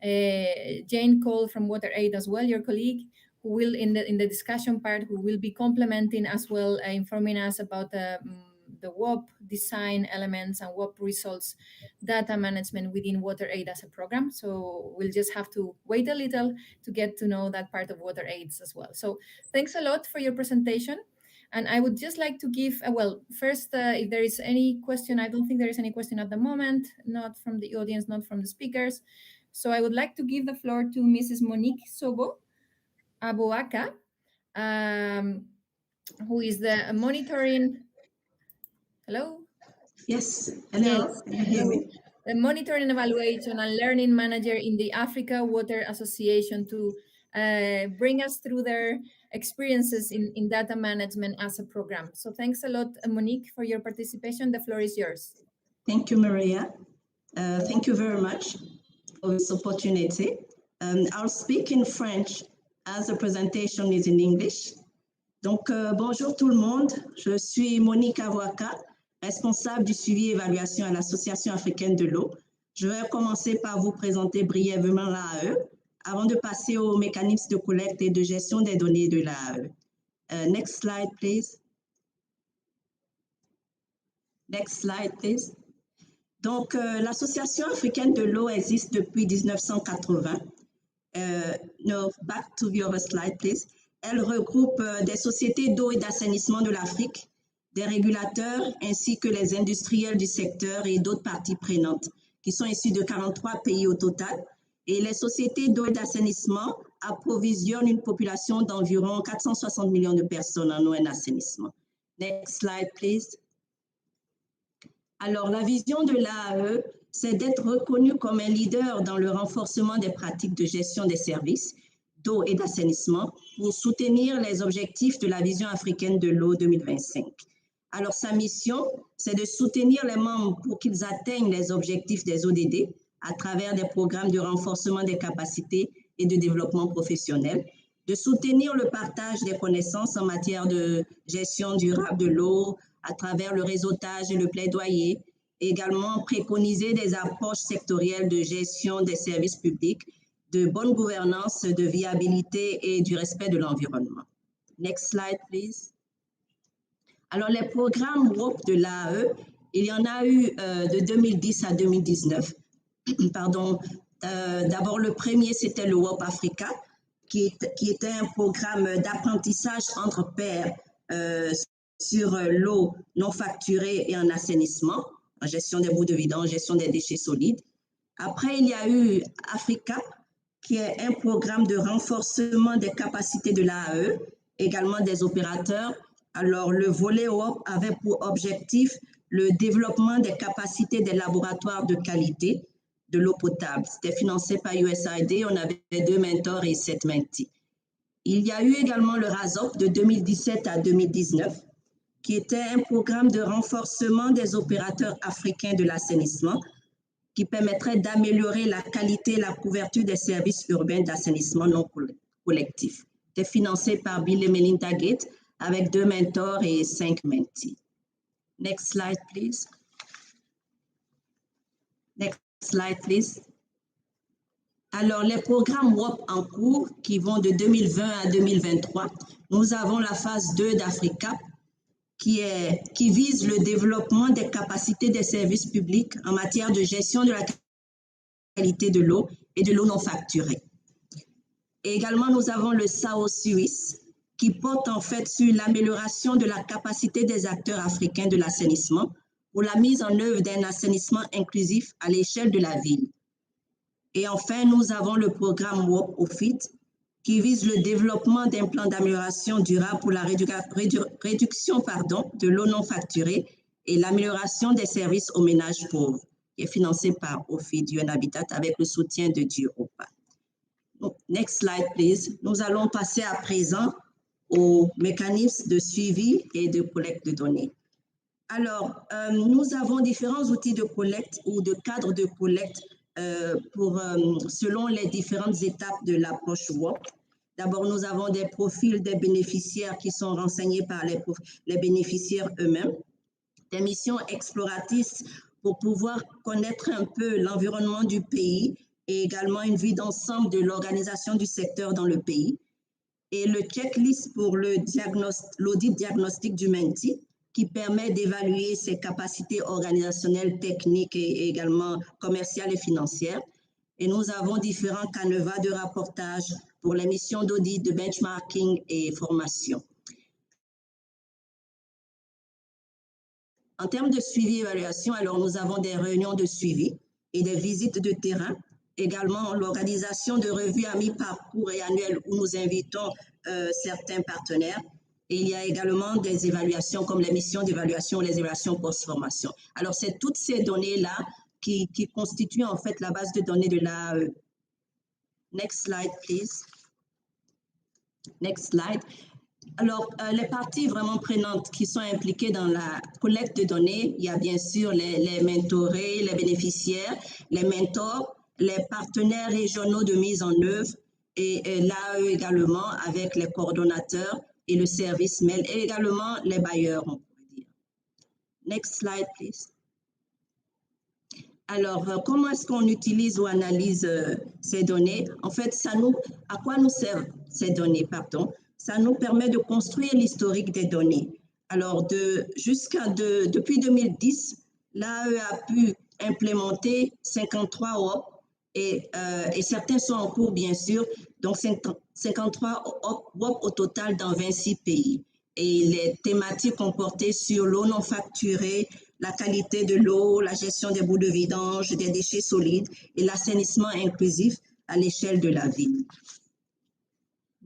Jane Cole from WaterAid as well, your colleague, who will, in the discussion part, who will be complementing as well, informing us about the WOP design elements and WOP results data management within WaterAid as a program. So we'll just have to wait a little to get to know that part of WaterAid as well. So thanks a lot for your presentation. And I would just like to give, well, first, if there is any question, I don't think there is any question at the moment, not from the audience, not from the speakers. So I would like to give the floor to Mrs. Monique Sobo Aboaka, who is the monitoring. Hello? Yes. Hello. Yes. Can you hear me? The monitoring, evaluation, and learning manager in the Africa Water Association to bring us through their experiences in data management as a program. So thanks a lot, Monique, for your participation. The floor is yours. Thank you, Maria. Thank you very much for this opportunity. I'll speak in French as the presentation is in English. Donc, bonjour tout le monde. Je suis Monique Awaka, responsable du suivi et évaluation à l'Association africaine de l'eau. Je vais commencer par vous présenter brièvement l'AAE avant de passer au mécanisme de collecte et de gestion des données de l'AAE. Next slide, please. Next slide, please. Donc, l'Association africaine de l'eau existe depuis 1980. No, back to the other slide, please. Elle regroupe des sociétés d'eau et d'assainissement de l'Afrique, des régulateurs ainsi que les industriels du secteur et d'autres parties prenantes qui sont issus de 43 pays au total. Et les sociétés d'eau et d'assainissement approvisionnent une population d'environ 460 millions de personnes en eau et en assainissement. Next slide, please. Alors, la vision de l'AAE, c'est d'être reconnu comme un leader dans le renforcement des pratiques de gestion des services d'eau et d'assainissement pour soutenir les objectifs de la vision africaine de l'eau 2025. Alors, sa mission, c'est de soutenir les membres pour qu'ils atteignent les objectifs des ODD à travers des programmes de renforcement des capacités et de développement professionnel, de soutenir le partage des connaissances en matière de gestion durable de l'eau à travers le réseautage et le plaidoyer, et également préconiser des approches sectorielles de gestion des services publics, de bonne gouvernance, de viabilité et du respect de l'environnement. Next slide, please. Alors, les programmes WOP de l'AAE, il y en a eu de 2010 à 2019. Pardon. D'abord, le premier, c'était le WOP Africa, qui était un programme d'apprentissage entre pairs sur l'eau non facturée et en assainissement, en gestion des boues de vidange, gestion des déchets solides. Après, il y a eu Africa, qui est un programme de renforcement des capacités de l'AAE, également des opérateurs. Alors, le volet WOP avait pour objectif le développement des capacités des laboratoires de qualité de l'eau potable. C'était financé par USAID, on avait 2 mentors et 7 mentees. Il y a eu également le RASOP de 2017 à 2019, qui était un programme de renforcement des opérateurs africains de l'assainissement qui permettrait d'améliorer la qualité et la couverture des services urbains d'assainissement non collectif. C'était financé par Bill et Melinda Gates avec 2 mentors et 5 mentees. Next slide, please. Next slide, please. Alors, les programmes WOP en cours qui vont de 2020 à 2023, nous avons la phase 2 d'Africa qui vise le développement des capacités des services publics en matière de gestion de la qualité de l'eau et de l'eau non facturée. Et également, nous avons le SAO Suisse qui porte en fait sur l'amélioration de la capacité des acteurs africains de l'assainissement pour la mise en œuvre d'un assainissement inclusif à l'échelle de la ville. Et enfin, nous avons le programme WOP OFIT qui vise le développement d'un plan d'amélioration durable pour la réduction de l'eau non facturée et l'amélioration des services aux ménages pauvres, qui est financé par OFIT UN Habitat avec le soutien de DIOPA. Next slide, please. Nous allons passer à présent au mécanisme de suivi et de collecte de données. Alors, nous avons différents outils de collecte ou de cadres de collecte selon les différentes étapes de l'approche WOP. D'abord, nous avons des profils des bénéficiaires qui sont renseignés par les bénéficiaires eux-mêmes, des missions exploratrices pour pouvoir connaître un peu l'environnement du pays et également une vue d'ensemble de l'organisation du secteur dans le pays, et le checklist pour l'audit diagnostic du Menti, qui permet d'évaluer ses capacités organisationnelles, techniques et également commerciales et financières. Et nous avons différents canevas de rapportage pour les missions d'audit, de benchmarking et formation. En termes de suivi-évaluation, alors nous avons des réunions de suivi et des visites de terrain. Également, l'organisation de revues à mi-parcours et annuelles où nous invitons certains partenaires. Et il y a également des évaluations comme les missions d'évaluation, les évaluations post-formation. Alors, c'est toutes ces données-là qui constituent en fait la base de données de l'AAE. Next slide, please. Next slide. Alors, les parties vraiment prenantes qui sont impliquées dans la collecte de données, il y a bien sûr les mentorés, les bénéficiaires, les mentors, les partenaires régionaux de mise en œuvre et l'AAE également avec les coordonnateurs et le service mail et également les bailleurs, on pourrait dire. Next slide, please. Alors, comment est-ce qu'on utilise ou analyse ces données? En fait, à quoi nous servent ces données, pardon? Ça nous permet de construire l'historique des données. Alors, depuis 2010, l'AAE a pu implémenter 53 WOP et certains sont en cours, bien sûr, donc 53 WOP au total dans 26 pays. Et les thématiques ont porté sur l'eau non facturée, la qualité de l'eau, la gestion des boues de vidange, des déchets solides et l'assainissement inclusif à l'échelle de la ville.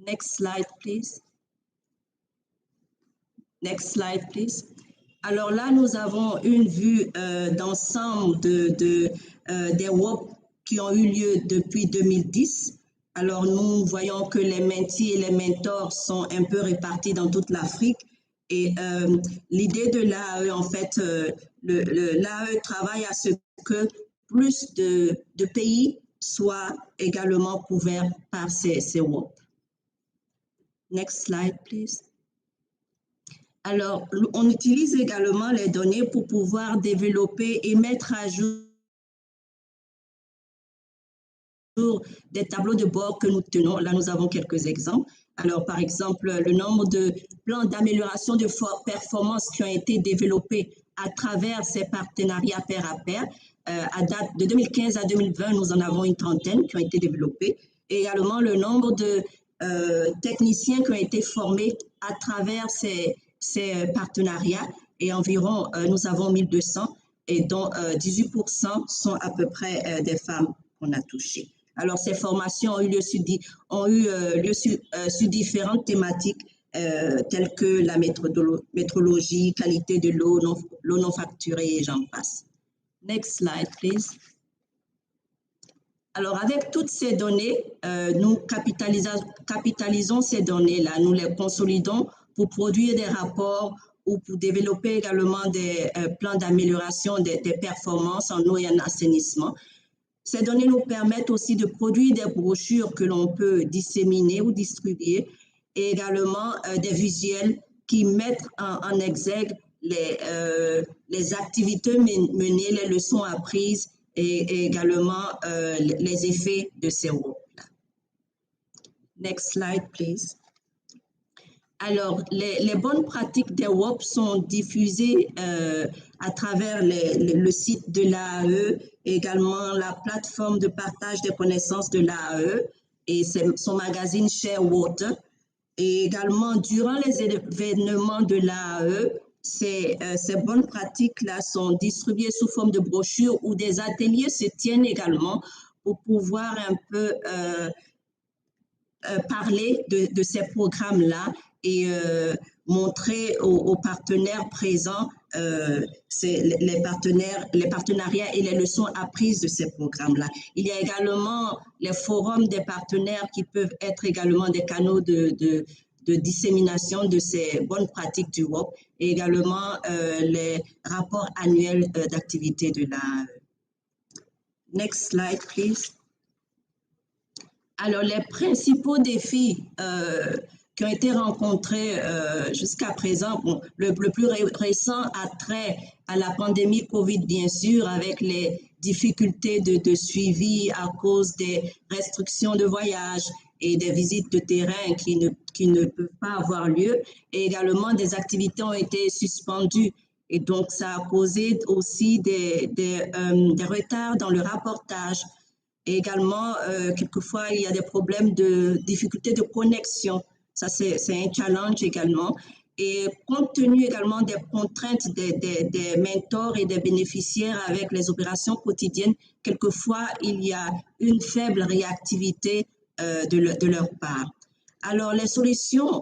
Next slide, please. Next slide, please. Alors là, nous avons une vue d'ensemble des WOP qui ont eu lieu depuis 2010. Alors, nous voyons que les mentis et les mentors sont un peu répartis dans toute l'Afrique. Et l'idée de l'AAE, en fait, l'AAE travaille à ce que plus de pays soient également couverts par ces WOP. Next slide, please. Alors, on utilise également les données pour pouvoir développer et mettre à jour des tableaux de bord que nous tenons. Là, nous avons quelques exemples. Alors, par exemple, le nombre de plans d'amélioration de performance qui ont été développés à travers ces partenariats pair à pair. À date de 2015 à 2020, nous en avons une trentaine qui ont été développés. Et également, le nombre de techniciens qui ont été formés à travers ces partenariats. Et environ, nous avons 1200 et dont 18% sont à peu près des femmes qu'on a touchées. Alors, ces formations ont eu lieu sur différentes thématiques telles que la métrologie, qualité de l'eau non facturée et j'en passe. Next slide, please. Alors, avec toutes ces données, nous capitalisons ces données-là, nous les consolidons pour produire des rapports ou pour développer également des plans d'amélioration des performances en eau et en assainissement. Ces données nous permettent aussi de produire des brochures que l'on peut disséminer ou distribuer et également des visuels qui mettent en exergue les activités menées, les leçons apprises et également les effets de ces WOP-là. Next slide, please. Alors, les bonnes pratiques des WOP sont diffusées à travers le site de l'AAE, également la plateforme de partage des connaissances de l'AAE et son magazine Share Water. Et également, durant les événements de l'AAE, ces bonnes pratiques-là sont distribuées sous forme de brochures ou des ateliers se tiennent également pour pouvoir un peu parler de ces programmes-là et montrer aux partenaires présents les partenariats et les leçons apprises de ces programmes-là. Il y a également les forums des partenaires qui peuvent être également des canaux de de dissémination de ces bonnes pratiques du WOP et également les rapports annuels d'activité de l'AAE. Next slide, please. Alors, les principaux défis qui ont été rencontrés jusqu'à présent, bon, le plus récent a trait à la pandémie Covid, bien sûr, avec les difficultés de suivi à cause des restrictions de voyage et des visites de terrain qui ne peuvent pas avoir lieu. Et également, des activités ont été suspendues. Et donc, ça a causé aussi des retards dans le rapportage. Et également, quelquefois, il y a des problèmes de difficultés de connexion. Ça, c'est un challenge également. Et compte tenu également des contraintes des mentors et des bénéficiaires avec les opérations quotidiennes, quelquefois, il y a une faible réactivité de leur part. Alors, les solutions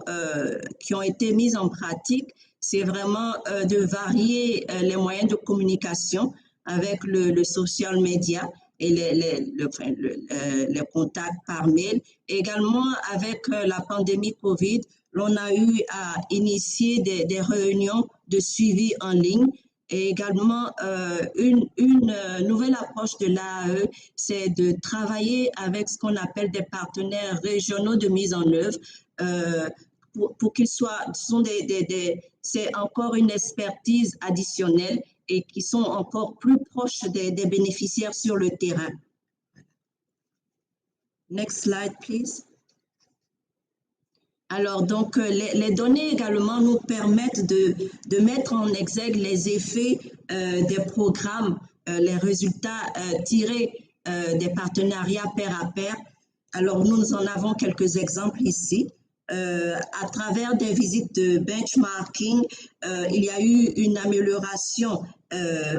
qui ont été mises en pratique, c'est vraiment de varier les moyens de communication avec le social media et les contacts par mail. Également, avec la pandémie COVID, l'on a eu à initier des réunions de suivi en ligne. Et également, une nouvelle approche de l'AAE, c'est de travailler avec ce qu'on appelle des partenaires régionaux de mise en œuvre pour qu'ils soient, c'est encore une expertise additionnelle et qui sont encore plus proches des bénéficiaires sur le terrain. Next slide, please. Alors, donc, les données également nous permettent de mettre en exergue les effets des programmes, les résultats tirés des partenariats pair à pair. Alors, nous en avons quelques exemples ici. À travers des visites de benchmarking, il y a eu une amélioration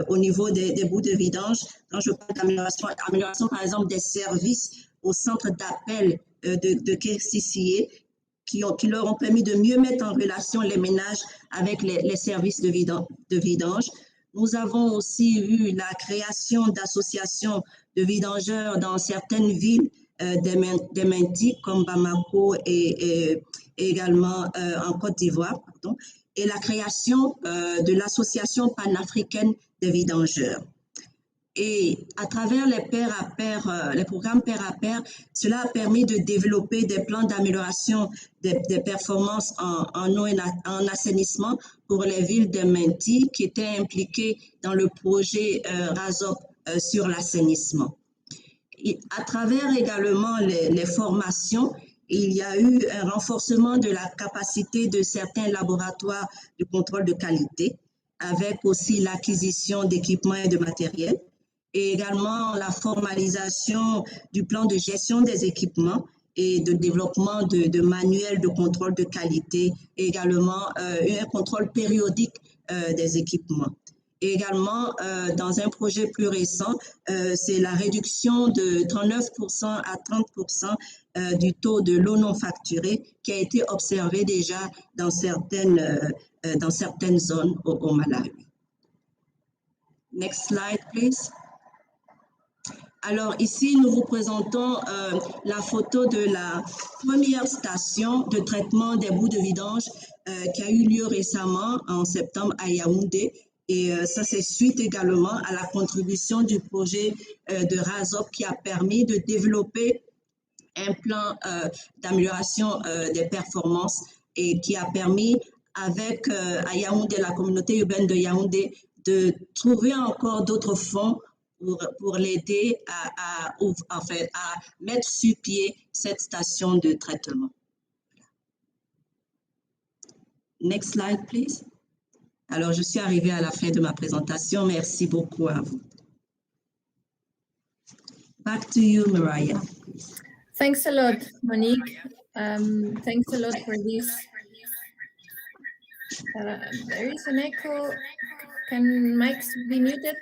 au niveau des bouts de vidange. Quand je parle d'amélioration, par exemple, des services au centre d'appel de KCCA, qui leur ont permis de mieux mettre en relation les ménages avec les services de vidange. Nous avons aussi eu la création d'associations de vidangeurs dans certaines villes des Mendy, comme Bamako et également en Côte d'Ivoire, et la création de l'association panafricaine des vidangeurs. Et à travers les les programmes pair à pair, cela a permis de développer des plans d'amélioration des performances en eau et en assainissement pour les villes de Mendy qui étaient impliquées dans le projet RASOP sur l'assainissement. À travers également les formations, il y a eu un renforcement de la capacité de certains laboratoires de contrôle de qualité, avec aussi l'acquisition d'équipements et de matériel, et également la formalisation du plan de gestion des équipements et de développement de manuels de contrôle de qualité, et également un contrôle périodique des équipements. Et également, dans un projet plus récent, c'est la réduction de 39% à 30% du taux de l'eau non facturée qui a été observé déjà dans certaines zones au Malawi. Next slide, please. Alors ici, nous vous présentons la photo de la première station de traitement des bouts de vidange qui a eu lieu récemment en septembre à Yaoundé. Et ça, c'est suite également à la contribution du projet de RASOP qui a permis de développer un plan d'amélioration des performances et qui a permis avec à Yaoundé, la communauté urbaine de Yaoundé, de trouver encore d'autres fonds pour l'aider à mettre sur pied cette station de traitement. Next slide, please. Alors, je suis arrivée à la fin de ma présentation. Merci beaucoup à vous. Back to you, Mariah. Thanks a lot, Monique. Thanks a lot for this. There is an echo. Can mics be muted?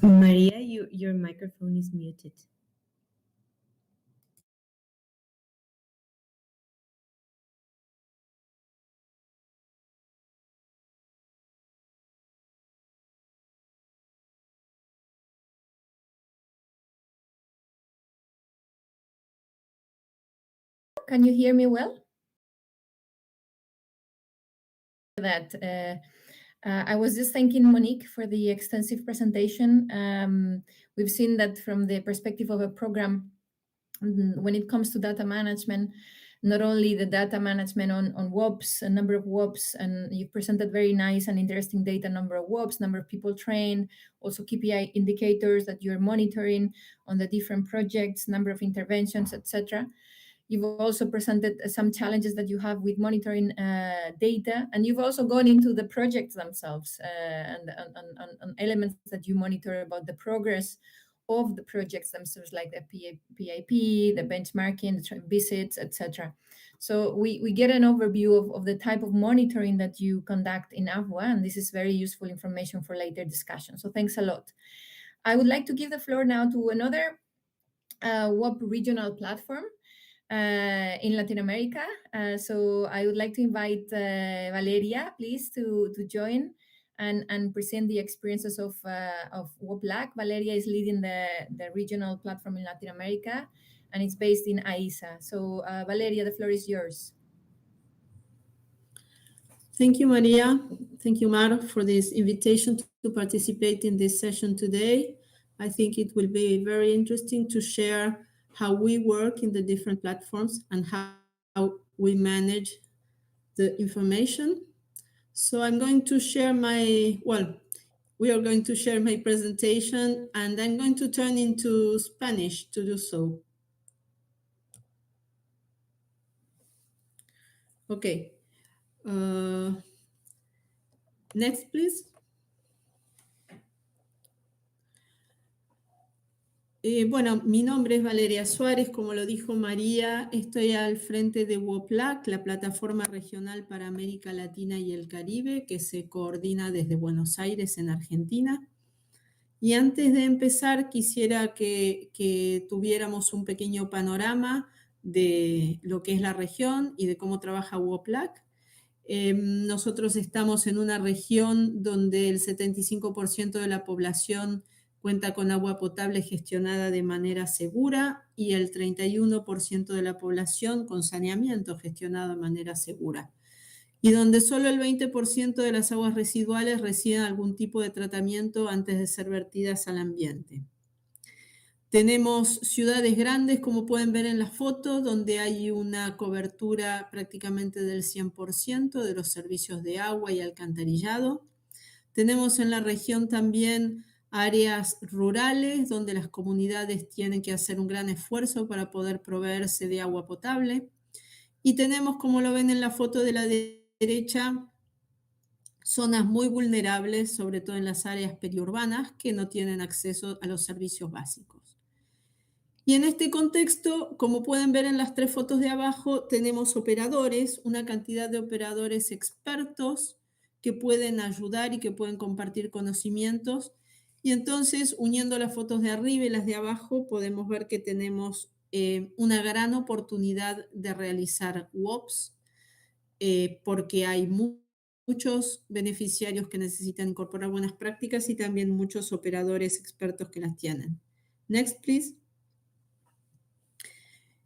Maria, your microphone is muted. can you hear me well? That I was just thanking Monique for the extensive presentation. We've seen that from the perspective of a program, when it comes to data management, not only the data management on WOPs, a number of WOPs, and you've presented very nice and interesting data, number of WOPs, number of people trained, also KPI indicators that you're monitoring on the different projects, number of interventions, etc. You've also presented some challenges that you have with monitoring data, and you've also gone into the projects themselves and elements that you monitor about the progress of the projects themselves, like the PIP, the benchmarking, the visits, etc. So we get an overview of the type of monitoring that you conduct in AFWA, and this is very useful information for later discussion. So thanks a lot. I would like to give the floor now to another WOP regional platform in Latin America. So I would like to invite Valeria, please, to join and present the experiences of WOPLAC. Valeria is leading the regional platform in Latin America, and it's based in AISA. So Valeria, the floor is yours. Thank you, Maria. Thank you, Mar, for this invitation to participate in this session today. I think it will be very interesting to share how we work in the different platforms and how we manage the information. So I'm going to share we are going to share my presentation, and I'm going to turn into Spanish to do so. Okay. Next, please. Bueno, mi nombre es Valeria Suárez, como lo dijo María, estoy al frente de WOPLAC, la plataforma regional para América Latina y el Caribe, que se coordina desde Buenos Aires, en Argentina. Y antes de empezar, quisiera que tuviéramos un pequeño panorama de lo que es la región y de cómo trabaja WOPLAC. Nosotros estamos en una región donde el 75% de la población cuenta con agua potable gestionada de manera segura y el 31% de la población con saneamiento gestionado de manera segura. Y donde solo el 20% de las aguas residuales reciben algún tipo de tratamiento antes de ser vertidas al ambiente. Tenemos ciudades grandes, como pueden ver en la foto, donde hay una cobertura prácticamente del 100% de los servicios de agua y alcantarillado. Tenemos en la región también áreas rurales, donde las comunidades tienen que hacer un gran esfuerzo para poder proveerse de agua potable. Y tenemos, como lo ven en la foto de la derecha, zonas muy vulnerables, sobre todo en las áreas periurbanas, que no tienen acceso a los servicios básicos. Y en este contexto, como pueden ver en las tres fotos de abajo, tenemos operadores, una cantidad de operadores expertos que pueden ayudar y que pueden compartir conocimientos. Y entonces, uniendo las fotos de arriba y las de abajo, podemos ver que tenemos una gran oportunidad de realizar WOPs, porque hay muchos beneficiarios que necesitan incorporar buenas prácticas y también muchos operadores expertos que las tienen. Next, please.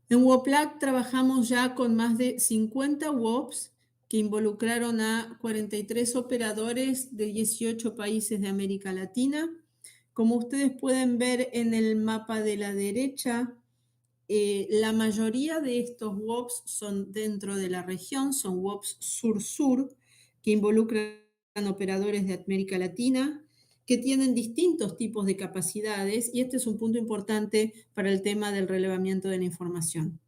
En WOPLAC trabajamos ya con más de 50 WOPs que involucraron a 43 operadores de 18 países de América Latina. Como ustedes pueden ver en el mapa de la derecha, la mayoría de estos WOPs son dentro de la región, son WOPs sur-sur, que involucran operadores de América Latina, que tienen distintos tipos de capacidades, y este es un punto importante para el tema del relevamiento de la información.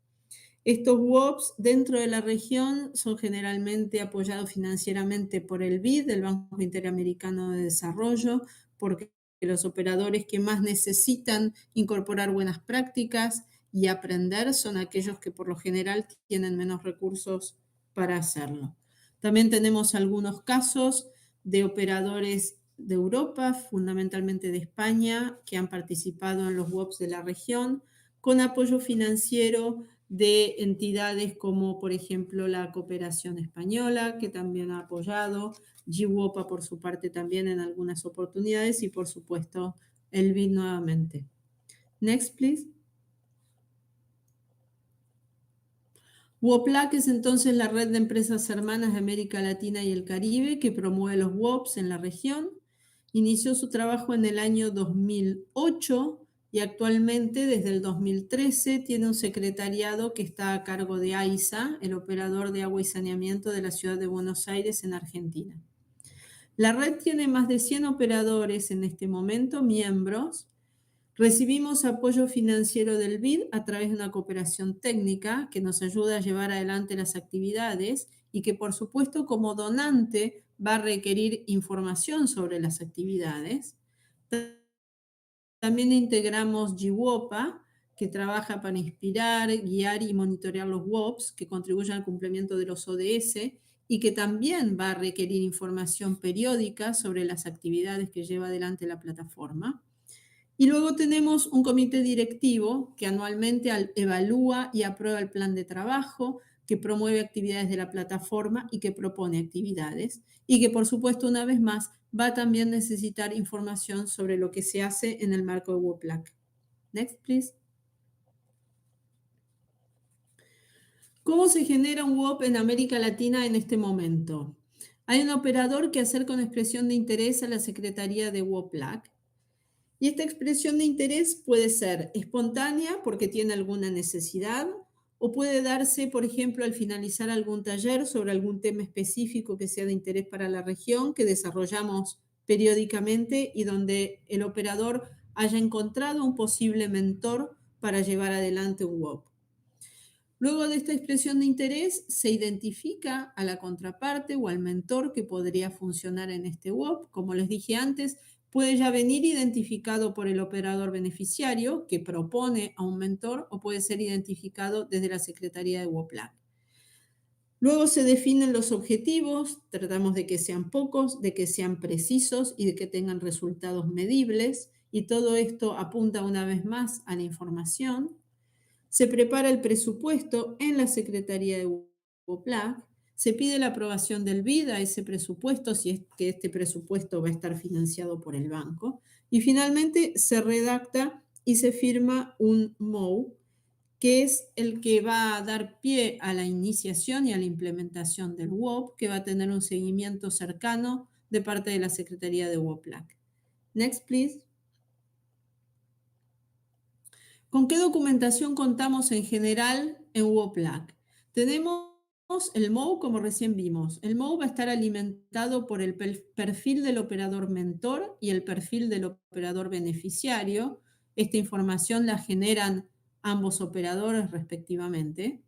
Estos WOPs dentro de la región son generalmente apoyados financieramente por el BID, el Banco Interamericano de Desarrollo, porque los operadores que más necesitan incorporar buenas prácticas y aprender son aquellos que por lo general tienen menos recursos para hacerlo. También tenemos algunos casos de operadores de Europa, fundamentalmente de España, que han participado en los WOPs de la región, con apoyo financiero de entidades como, por ejemplo, la Cooperación Española, que también ha apoyado, GWOPA por su parte también en algunas oportunidades, y por supuesto el BID nuevamente. Next, please. WOPLAC es entonces la red de empresas hermanas de América Latina y el Caribe que promueve los WOPs en la región. Inició su trabajo en el año 2008 y actualmente desde el 2013 tiene un secretariado que está a cargo de AISA, el operador de agua y saneamiento de la ciudad de Buenos Aires en Argentina. La red tiene más de 100 operadores en este momento, miembros. Recibimos apoyo financiero del BID a través de una cooperación técnica que nos ayuda a llevar adelante las actividades y que, por supuesto, como donante va a requerir información sobre las actividades. También integramos GWOPA, que trabaja para inspirar, guiar y monitorear los WOPs que contribuyen al cumplimiento de los ODS y que también va a requerir información periódica sobre las actividades que lleva adelante la plataforma. Y luego tenemos un comité directivo que anualmente evalúa y aprueba el plan de trabajo, que promueve actividades de la plataforma y que propone actividades. Y que, por supuesto, una vez más, va a también necesitar información sobre lo que se hace en el marco de WOPLAC. Next, please. ¿Cómo se genera un WOP en América Latina en este momento? Hay un operador que acerca una expresión de interés a la Secretaría de WOPLAC. Y esta expresión de interés puede ser espontánea porque tiene alguna necesidad o puede darse, por ejemplo, al finalizar algún taller sobre algún tema específico que sea de interés para la región que desarrollamos periódicamente y donde el operador haya encontrado un posible mentor para llevar adelante un WOP. Luego de esta expresión de interés, se identifica a la contraparte o al mentor que podría funcionar en este WOP. Como les dije antes, puede ya venir identificado por el operador beneficiario que propone a un mentor o puede ser identificado desde la Secretaría de WOPLAC. Luego se definen los objetivos, tratamos de que sean pocos, de que sean precisos y de que tengan resultados medibles, y todo esto apunta una vez más a la información. Se prepara el presupuesto en la Secretaría de WOPLAC, se pide la aprobación del BID a ese presupuesto, si es que este presupuesto va a estar financiado por el banco, y finalmente se redacta y se firma un MOU, que es el que va a dar pie a la iniciación y a la implementación del WOP, que va a tener un seguimiento cercano de parte de la Secretaría de WOPLAC. Next, please. ¿Con qué documentación contamos en general en WOPLAC? Tenemos el MOU, como recién vimos. El MOU va a estar alimentado por el perfil del operador mentor y el perfil del operador beneficiario. Esta información la generan ambos operadores respectivamente.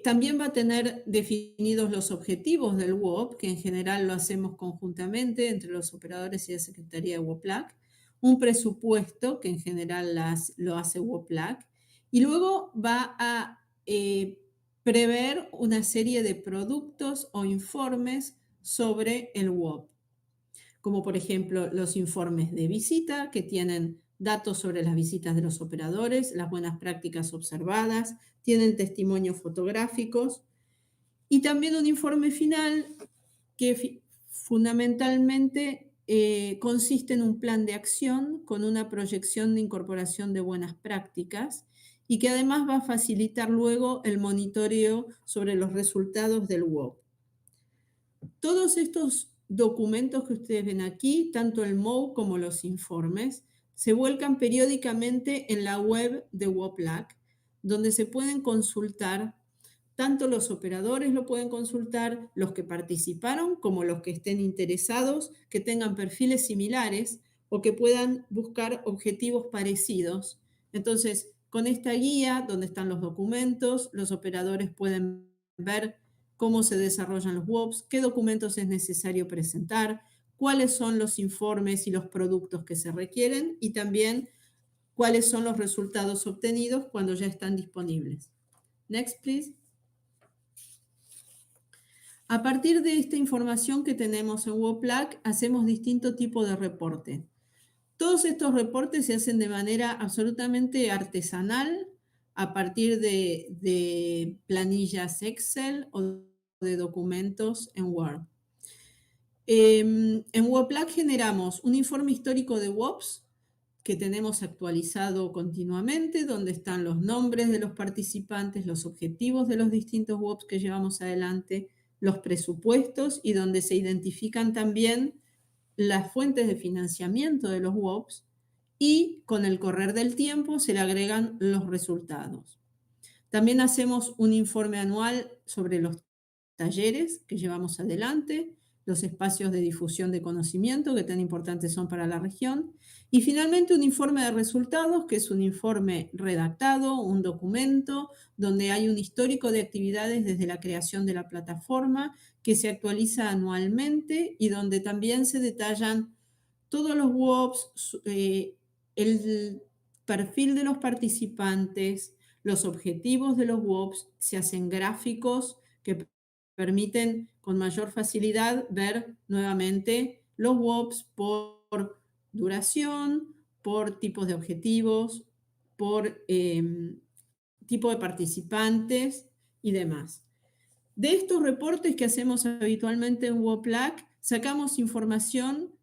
También va a tener definidos los objetivos del WOP, que en general lo hacemos conjuntamente entre los operadores y la Secretaría de WOPLAC, un presupuesto, que en general lo hace WOPLAC, y luego va a prever una serie de productos o informes sobre el WOP, como por ejemplo los informes de visita, que tienen datos sobre las visitas de los operadores, las buenas prácticas observadas, tienen testimonios fotográficos y también un informe final que fundamentalmente consiste en un plan de acción con una proyección de incorporación de buenas prácticas y que además va a facilitar luego el monitoreo sobre los resultados del WOP. Todos estos documentos que ustedes ven aquí, tanto el MOU como los informes, se vuelcan periódicamente en la web de WOPLAC, donde se pueden consultar, tanto los operadores lo pueden consultar, los que participaron, como los que estén interesados, que tengan perfiles similares o que puedan buscar objetivos parecidos. Entonces, con esta guía, donde están los documentos, los operadores pueden ver cómo se desarrollan los WOPs, qué documentos es necesario presentar, cuáles son los informes y los productos que se requieren y también cuáles son los resultados obtenidos cuando ya están disponibles. Next, please. A partir de esta información que tenemos en WOPLAC, hacemos distinto tipo de reporte. Todos estos reportes se hacen de manera absolutamente artesanal, a partir de planillas Excel o de documentos en Word. En WOPLAC generamos un informe histórico de WOPs, que tenemos actualizado continuamente, donde están los nombres de los participantes, los objetivos de los distintos WOPs que llevamos adelante, los presupuestos y donde se identifican también las fuentes de financiamiento de los WOPs y con el correr del tiempo se le agregan los resultados. También hacemos un informe anual sobre los talleres que llevamos adelante, los espacios de difusión de conocimiento que tan importantes son para la región y finalmente un informe de resultados que es un informe redactado, un documento donde hay un histórico de actividades desde la creación de la plataforma que se actualiza anualmente y donde también se detallan todos los WOPs, el perfil de los participantes, los objetivos de los WOPs, se hacen gráficos que permiten con mayor facilidad ver nuevamente los WOPs por duración, por tipos de objetivos, por tipo de participantes y demás. De estos reportes que hacemos habitualmente en WOPLAC, sacamos información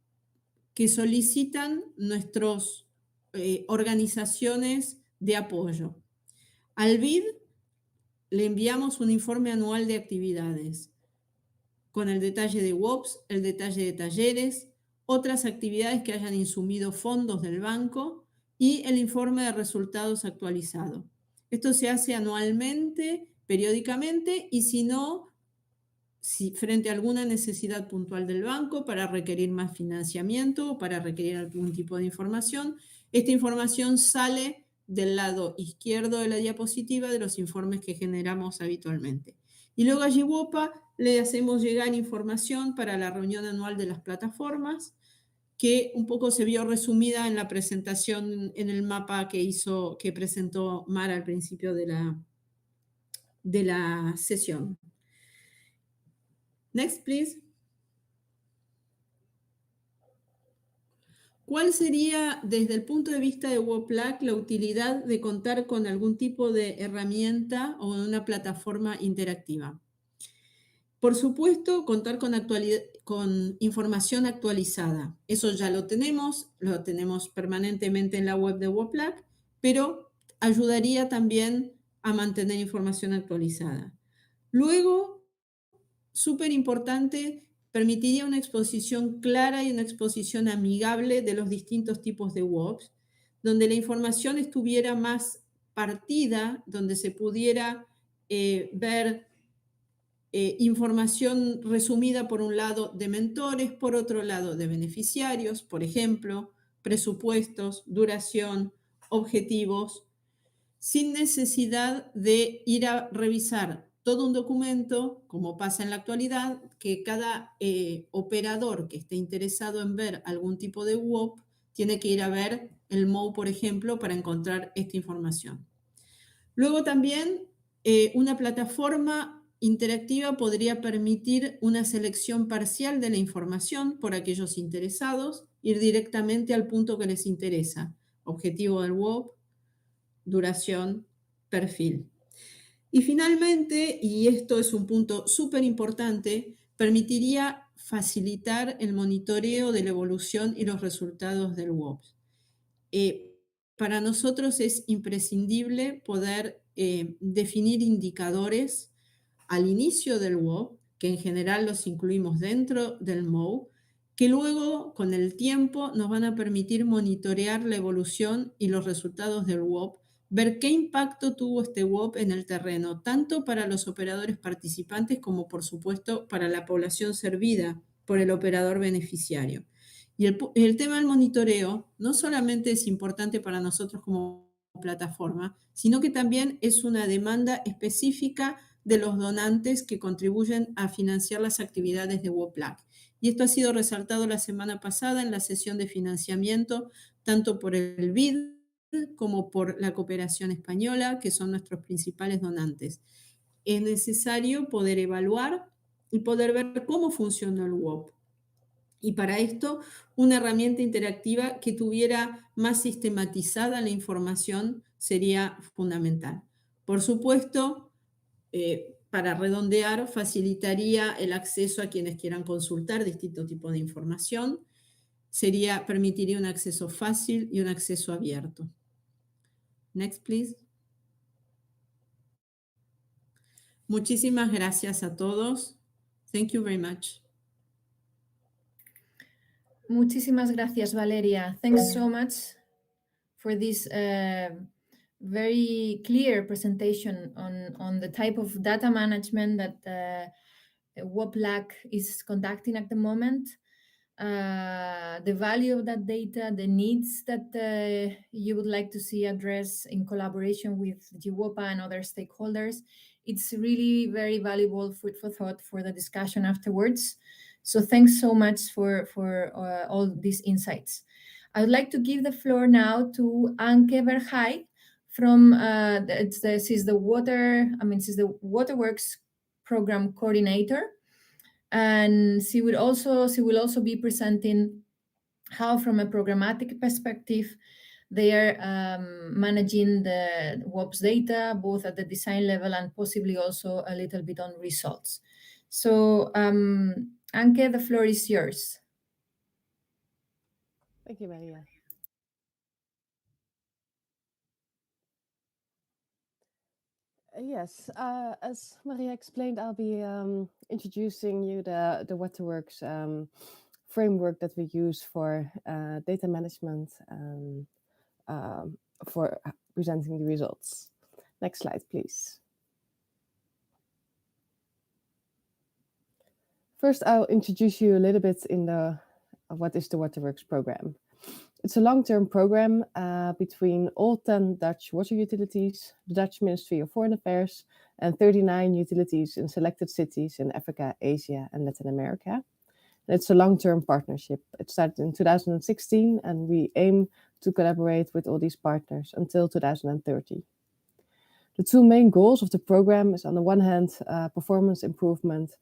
que solicitan nuestras organizaciones de apoyo. Al BID le enviamos un informe anual de actividades con el detalle de WOPs, el detalle de talleres, otras actividades que hayan insumido fondos del banco y el informe de resultados actualizado. Esto se hace anualmente, periódicamente, y si no, frente a alguna necesidad puntual del banco para requerir más financiamiento o para requerir algún tipo de información, esta información sale del lado izquierdo de la diapositiva de los informes que generamos habitualmente. Y luego a GWOPA le hacemos llegar información para la reunión anual de las plataformas, que un poco se vio resumida en la presentación, en el mapa que presentó Mara al principio de la sesión. Next, please. ¿Cuál sería, desde el punto de vista de WOPLAC, la utilidad de contar con algún tipo de herramienta o una plataforma interactiva? Por supuesto, contar con información actualizada. Eso ya lo tenemos permanentemente en la web de WOPLAC, pero ayudaría también a mantener información actualizada. Luego, súper importante, permitiría una exposición clara y una exposición amigable de los distintos tipos de WOPs, donde la información estuviera más partida, donde se pudiera ver información resumida por un lado de mentores, por otro lado de beneficiarios, por ejemplo, presupuestos, duración, objetivos, sin necesidad de ir a revisar todo un documento, como pasa en la actualidad, que cada operador que esté interesado en ver algún tipo de WOP tiene que ir a ver el MOU, por ejemplo, para encontrar esta información. Luego también una plataforma interactiva podría permitir una selección parcial de la información por aquellos interesados, ir directamente al punto que les interesa, objetivo del WOP, duración, perfil. Y finalmente, y esto es un punto súper importante, permitiría facilitar el monitoreo de la evolución y los resultados del WOP. Para nosotros es imprescindible poder definir indicadores al inicio del WOP, que en general los incluimos dentro del MOU, que luego con el tiempo nos van a permitir monitorear la evolución y los resultados del WOP, ver qué impacto tuvo este WOP en el terreno, tanto para los operadores participantes como por supuesto para la población servida por el operador beneficiario. Y el tema del monitoreo no solamente es importante para nosotros como plataforma, sino que también es una demanda específica de los donantes que contribuyen a financiar las actividades de WOPLAC. Y esto ha sido resaltado la semana pasada en la sesión de financiamiento, tanto por el BID como por la Cooperación Española, que son nuestros principales donantes. Es necesario poder evaluar y poder ver cómo funciona el WOP. Y para esto, una herramienta interactiva que tuviera más sistematizada la información sería fundamental. Por supuesto, para redondear, facilitaría el acceso a quienes quieran consultar distintos tipos de información. permitiría un acceso fácil y un acceso abierto. Next, please. Muchísimas gracias a todos. Thank you very much. Muchísimas gracias, Valeria. Thanks so much for this very clear presentation on the type of data management that WOPLAC is conducting at the moment, the value of that data, the needs that you would like to see addressed in collaboration with GWOPA and other stakeholders. It's really very valuable food for thought for the discussion afterwards. So thanks so much for all these insights. I would like to give the floor now to Anke Verheij from she's the Waterworks program coordinator, and she will also be presenting how, from a programmatic perspective, they are managing the WOPs data, both at the design level and possibly also a little bit on results. So Anke, the floor is yours. Thank you, Maria. Yes, as Maria explained, I'll be introducing you the Waterworks framework that we use for data management for presenting the results. Next slide, please. First, I'll introduce you a little bit in what is the Waterworks program. It's a long-term program between all 10 Dutch water utilities, the Dutch Ministry of Foreign Affairs, and 39 utilities in selected cities in Africa, Asia, and Latin America. And it's a long-term partnership. It started in 2016, and we aim to collaborate with all these partners until 2030. The two main goals of the program is, on the one hand, performance improvement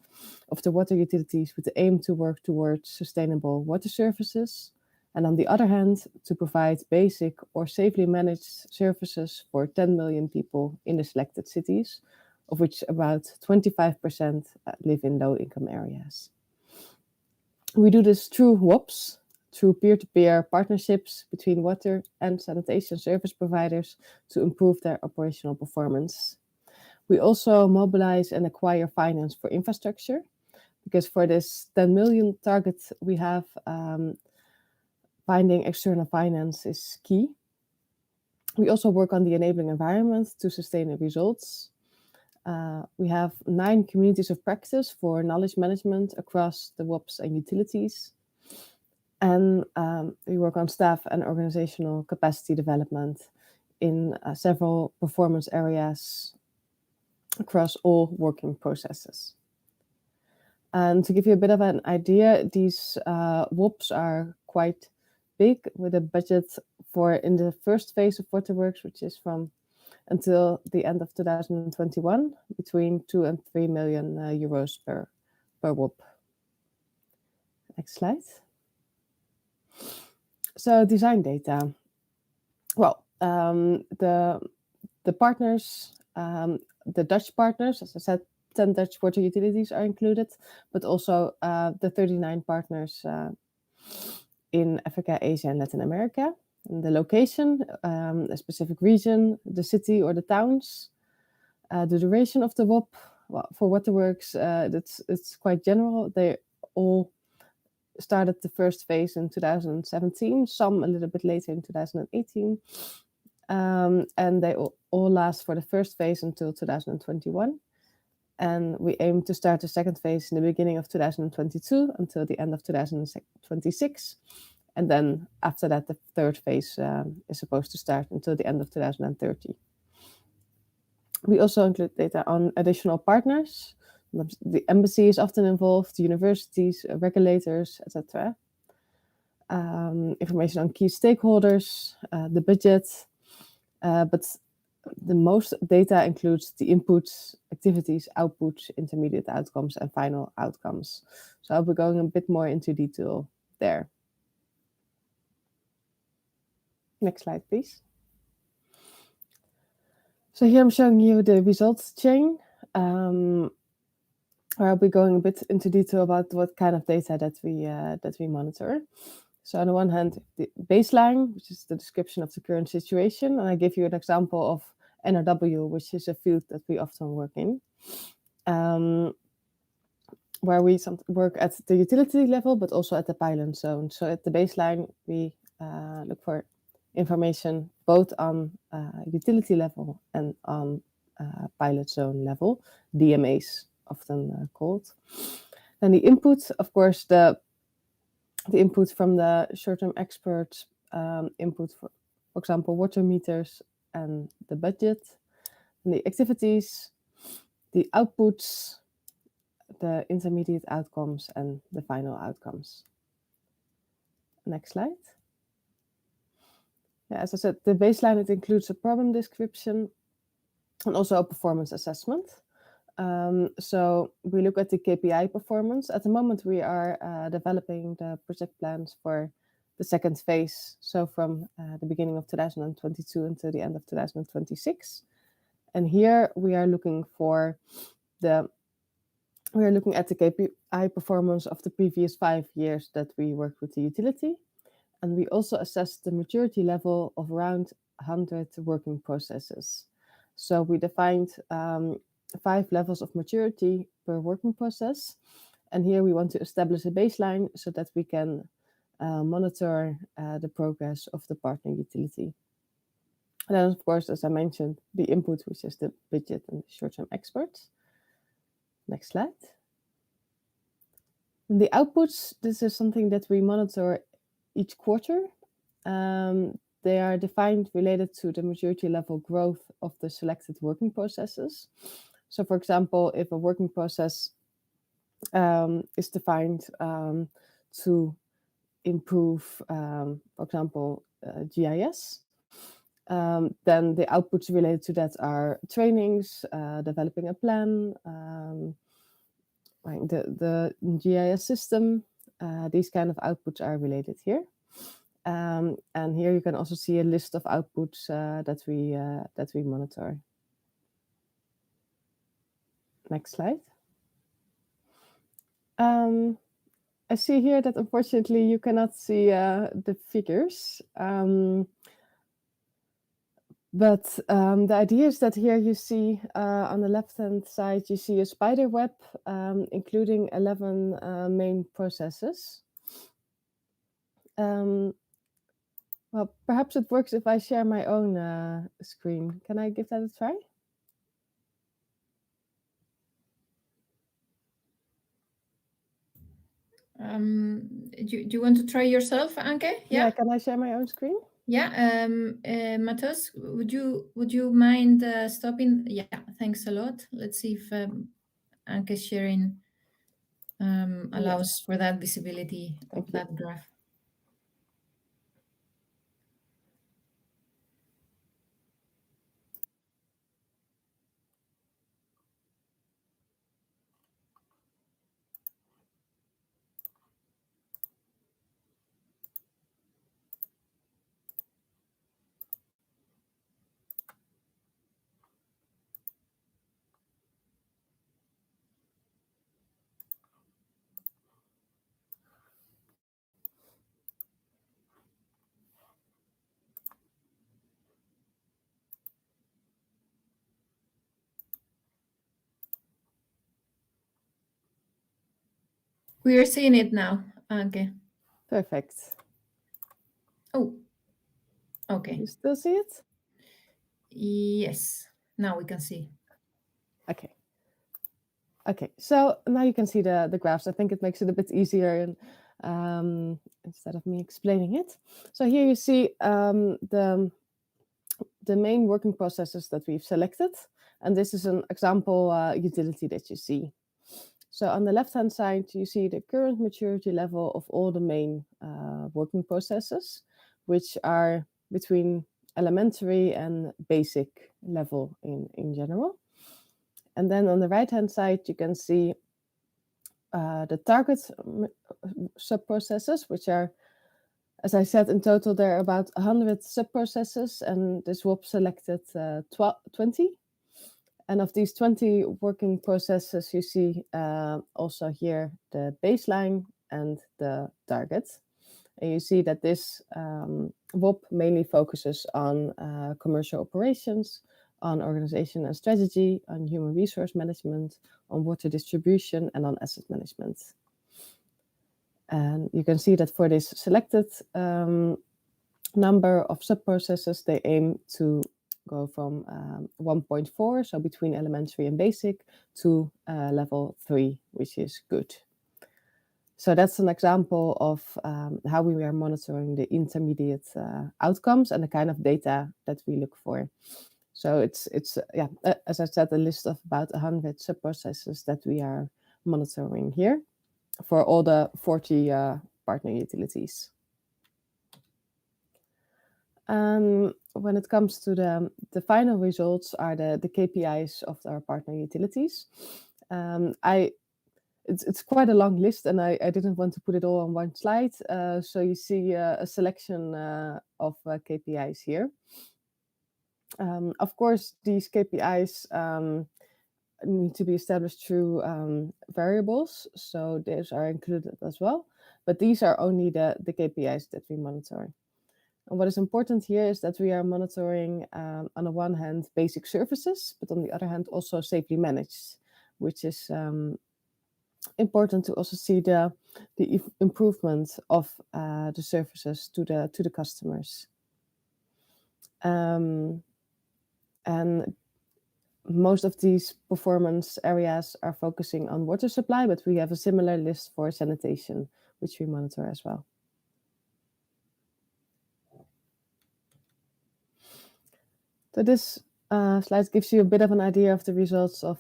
of the water utilities with the aim to work towards sustainable water services, and on the other hand, to provide basic or safely managed services for 10 million people in the selected cities, of which about 25% live in low-income areas. We do this through WOPs, through peer-to-peer partnerships between water and sanitation service providers to improve their operational performance. We also mobilize and acquire finance for infrastructure, because for this 10 million target we have, finding external finance is key. We also work on the enabling environment to sustain the results. We have 9 communities of practice for knowledge management across the WOPs and utilities. And we work on staff and organizational capacity development in several performance areas across all working processes. And to give you a bit of an idea, these WOPs are quite big, with a budget for, in the first phase of Waterworks, which is from until the end of 2021, between 2 and 3 million euros per WOP. Next slide. So design data. Well, the partners, the Dutch partners, as I said, 10 Dutch water utilities are included, but also the 39 partners in Africa, Asia, and Latin America. And the location, a specific region, the city or the towns, the duration of the WOP. Well, for Waterworks, it's quite general. They all started the first phase in 2017, some a little bit later in 2018. And they all last for the first phase until 2021. And we aim to start the second phase in the beginning of 2022 until the end of 2026. And then after that, the third phase is supposed to start until the end of 2030. We also include data on additional partners. The embassy is often involved, universities, regulators, etc. Information on key stakeholders, the budget, but the most data includes the inputs, activities, outputs, intermediate outcomes, and final outcomes. So I'll be going a bit more into detail there. Next slide, please. So here I'm showing you the results chain, where I'll be going a bit into detail about what kind of data that we monitor. So on the one hand, the baseline, which is the description of the current situation, and I give you an example of NRW, which is a field that we often work in, where we work at the utility level, but also at the pilot zone. So at the baseline, we look for information both on utility level and on pilot zone level, DMAs often called. Then the input, of course, the input from the short-term experts, input for example, water meters and the budget, and the activities, the outputs, the intermediate outcomes, and the final outcomes. Next slide. Yeah, as I said, the baseline, it includes a problem description and also a performance assessment. So we look at the KPI performance. At the moment, we are developing the project plans for the second phase. So from the beginning of 2022 until the end of 2026. And here we are looking at the KPI performance of the previous 5 years that we worked with the utility. And we also assessed the maturity level of around 100 working processes. So we defined 5 levels of maturity per working process. And here we want to establish a baseline so that we can monitor the progress of the partner utility. And then, of course, as I mentioned, the input, which is the budget and the short-term experts. Next slide. And the outputs, this is something that we monitor each quarter. They are defined related to the maturity level growth of the selected working processes. So, for example, if a working process is defined to improve, for example, GIS, then the outputs related to that are trainings, developing a plan, the GIS system. These kind of outputs are related here. And here you can also see a list of outputs that we monitor. Next slide. I see here that unfortunately you cannot see the figures. But the idea is that here you see on the left-hand side, you see a spider web, including 11 main processes. Well, perhaps it works if I share my own screen. Can I give that a try? Do you want to try yourself, Anke? Yeah, can I share my own screen? Yeah, Matos, would you mind stopping? Yeah, thanks a lot. Let's see if Anke's sharing allows for that visibility of that graph. We are seeing it now, Anke. Perfect. Oh, okay. You still see it? Yes, now we can see. Okay. Okay, so now you can see the graphs. I think it makes it a bit easier and, instead of me explaining it. So here you see the main working processes that we've selected. And this is an example utility that you see. So on the left-hand side, you see the current maturity level of all the main working processes, which are between elementary and basic level in general. And then on the right-hand side, you can see the target sub-processes, which are, as I said, in total, there are about 100 sub-processes, and this WOP selected 20. And of these 20 working processes, you see also here the baseline and the target. And you see that this WOP mainly focuses on commercial operations, on organization and strategy, on human resource management, on water distribution, and on asset management. And you can see that for this selected number of sub-processes, they aim to go from 1.4, so between elementary and basic, to level 3, which is good. So that's an example of how we are monitoring the intermediate outcomes and the kind of data that we look for. So it's as I said, a list of about 100 sub-processes that we are monitoring here for all the 40 partner utilities. When it comes to the final results are the KPIs of our partner utilities. It's quite a long list, and I didn't want to put it all on one slide. So you see a selection of KPIs here. Of course, these KPIs need to be established through variables, so those are included as well. But these are only the KPIs that we monitor. And what is important here is that we are monitoring, on the one hand, basic services, but on the other hand, also safely managed, which is important to also see the improvement of the services to the customers. And most of these performance areas are focusing on water supply, but we have a similar list for sanitation, which we monitor as well. So this slide gives you a bit of an idea of the results of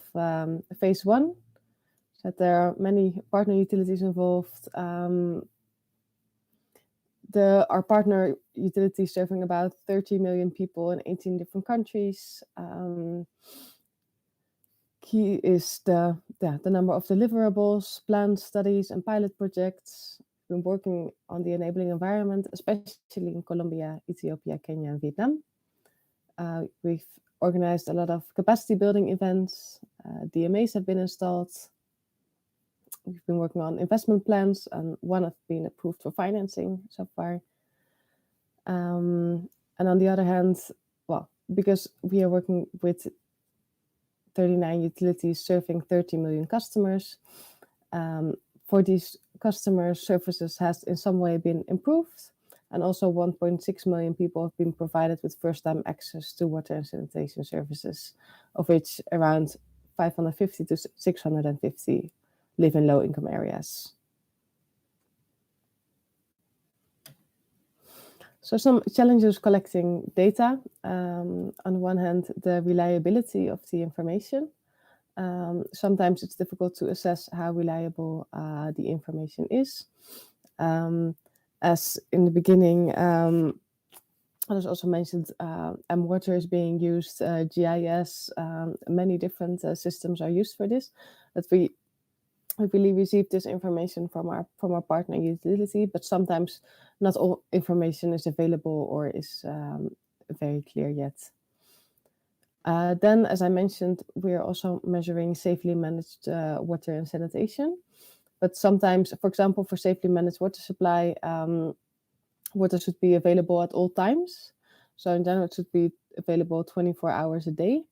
phase 1. So there are many partner utilities involved. Our partner utilities serving about 30 million people in 18 different countries. Key is the number of deliverables, planned studies, and pilot projects. We've been working on the enabling environment, especially in Colombia, Ethiopia, Kenya, and Vietnam. We've organized a lot of capacity building events. DMAs have been installed. We've been working on investment plans, and one has been approved for financing so far. And on the other hand, well, because we are working with 39 utilities serving 30 million customers, for these customers, services has in some way been improved. And also 1.6 million people have been provided with first-time access to water and sanitation services, of which around 550 to 650 live in low-income areas. So some challenges collecting data. On the one hand, the reliability of the information. Sometimes it's difficult to assess how reliable the information is. As in the beginning, others also mentioned, water is being used, GIS, many different systems are used for this. But we really receive this information from our partner utility, but sometimes not all information is available or is very clear yet. Then, as I mentioned, we are also measuring safely managed water and sanitation. But sometimes, for example, for safely managed water supply, water should be available at all times. So in general, it should be available 24 hours a day.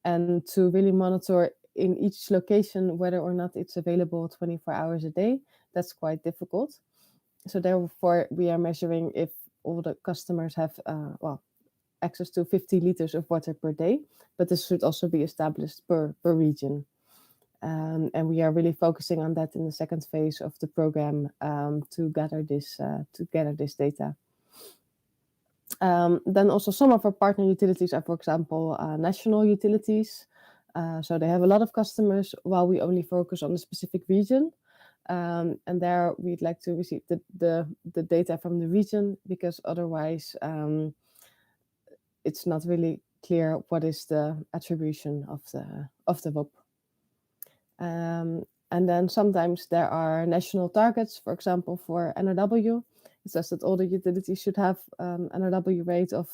And to really monitor in each location whether or not it's available 24 hours a day, that's quite difficult. So therefore, we are measuring if all the customers have access to 50 liters of water per day, but this should also be established per region. And we are really focusing on that in the second phase of the program to gather this data. Then also some of our partner utilities are, for example, national utilities. So they have a lot of customers while we only focus on a specific region. And there we'd like to receive the data from the region, because otherwise it's not really clear what is the attribution of the WOP. And then sometimes there are national targets, for example, for NRW. It says that all the utilities should have NRW rate of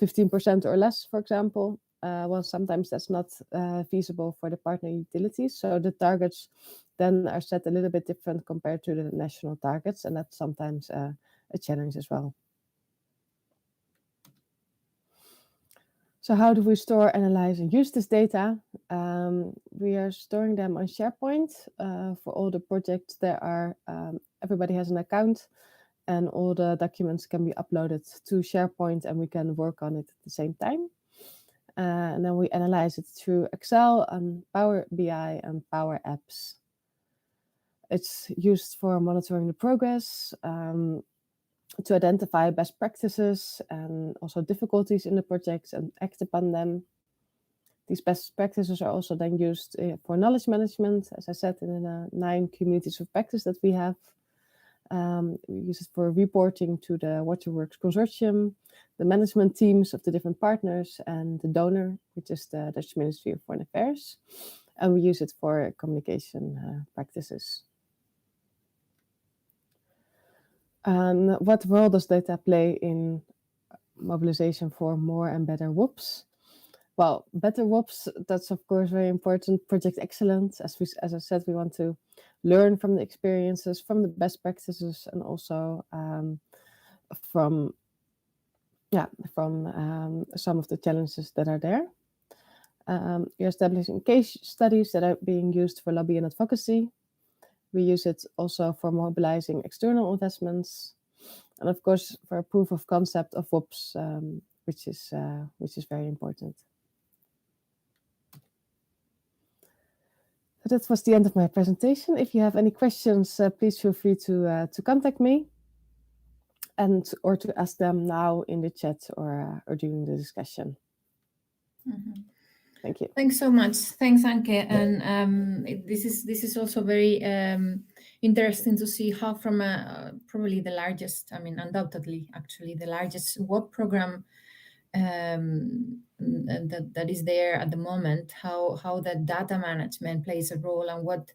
15% or less, for example. Well, sometimes that's not feasible for the partner utilities. So the targets then are set a little bit different compared to the national targets. And that's sometimes a a challenge as well. So how do we store, analyze, and use this data? We are storing them on SharePoint. For all the projects, everybody has an account, and all the documents can be uploaded to SharePoint, and we can work on it at the same time. And then we analyze it through Excel and Power BI and Power Apps. It's used for monitoring the progress, to identify best practices and also difficulties in the projects and act upon them. These best practices are also then used for knowledge management, as I said, in the 9 communities of practice that we have. We use it for reporting to the Waterworks Consortium, the management teams of the different partners, and the donor, which is the Dutch Ministry of Foreign Affairs. And we use it for communication practices. And what role does data play in mobilization for more and better WOPs? Well, better WOPs, that's of course very important. Project excellence, as I said, we want to learn from the experiences, from the best practices, and also from some of the challenges that are there. We're establishing case studies that are being used for lobby and advocacy. We use it also for mobilizing external investments, and of course for a proof of concept of WOPs, which is very important. So that was the end of my presentation. If you have any questions, please feel free to contact me, or to ask them now in the chat or during the discussion. Mm-hmm. Thank you. Thanks so much. Thanks, Anke. And this is also very interesting to see how from probably the largest, undoubtedly, actually, the largest WOP program that is there at the moment, how that data management plays a role, and what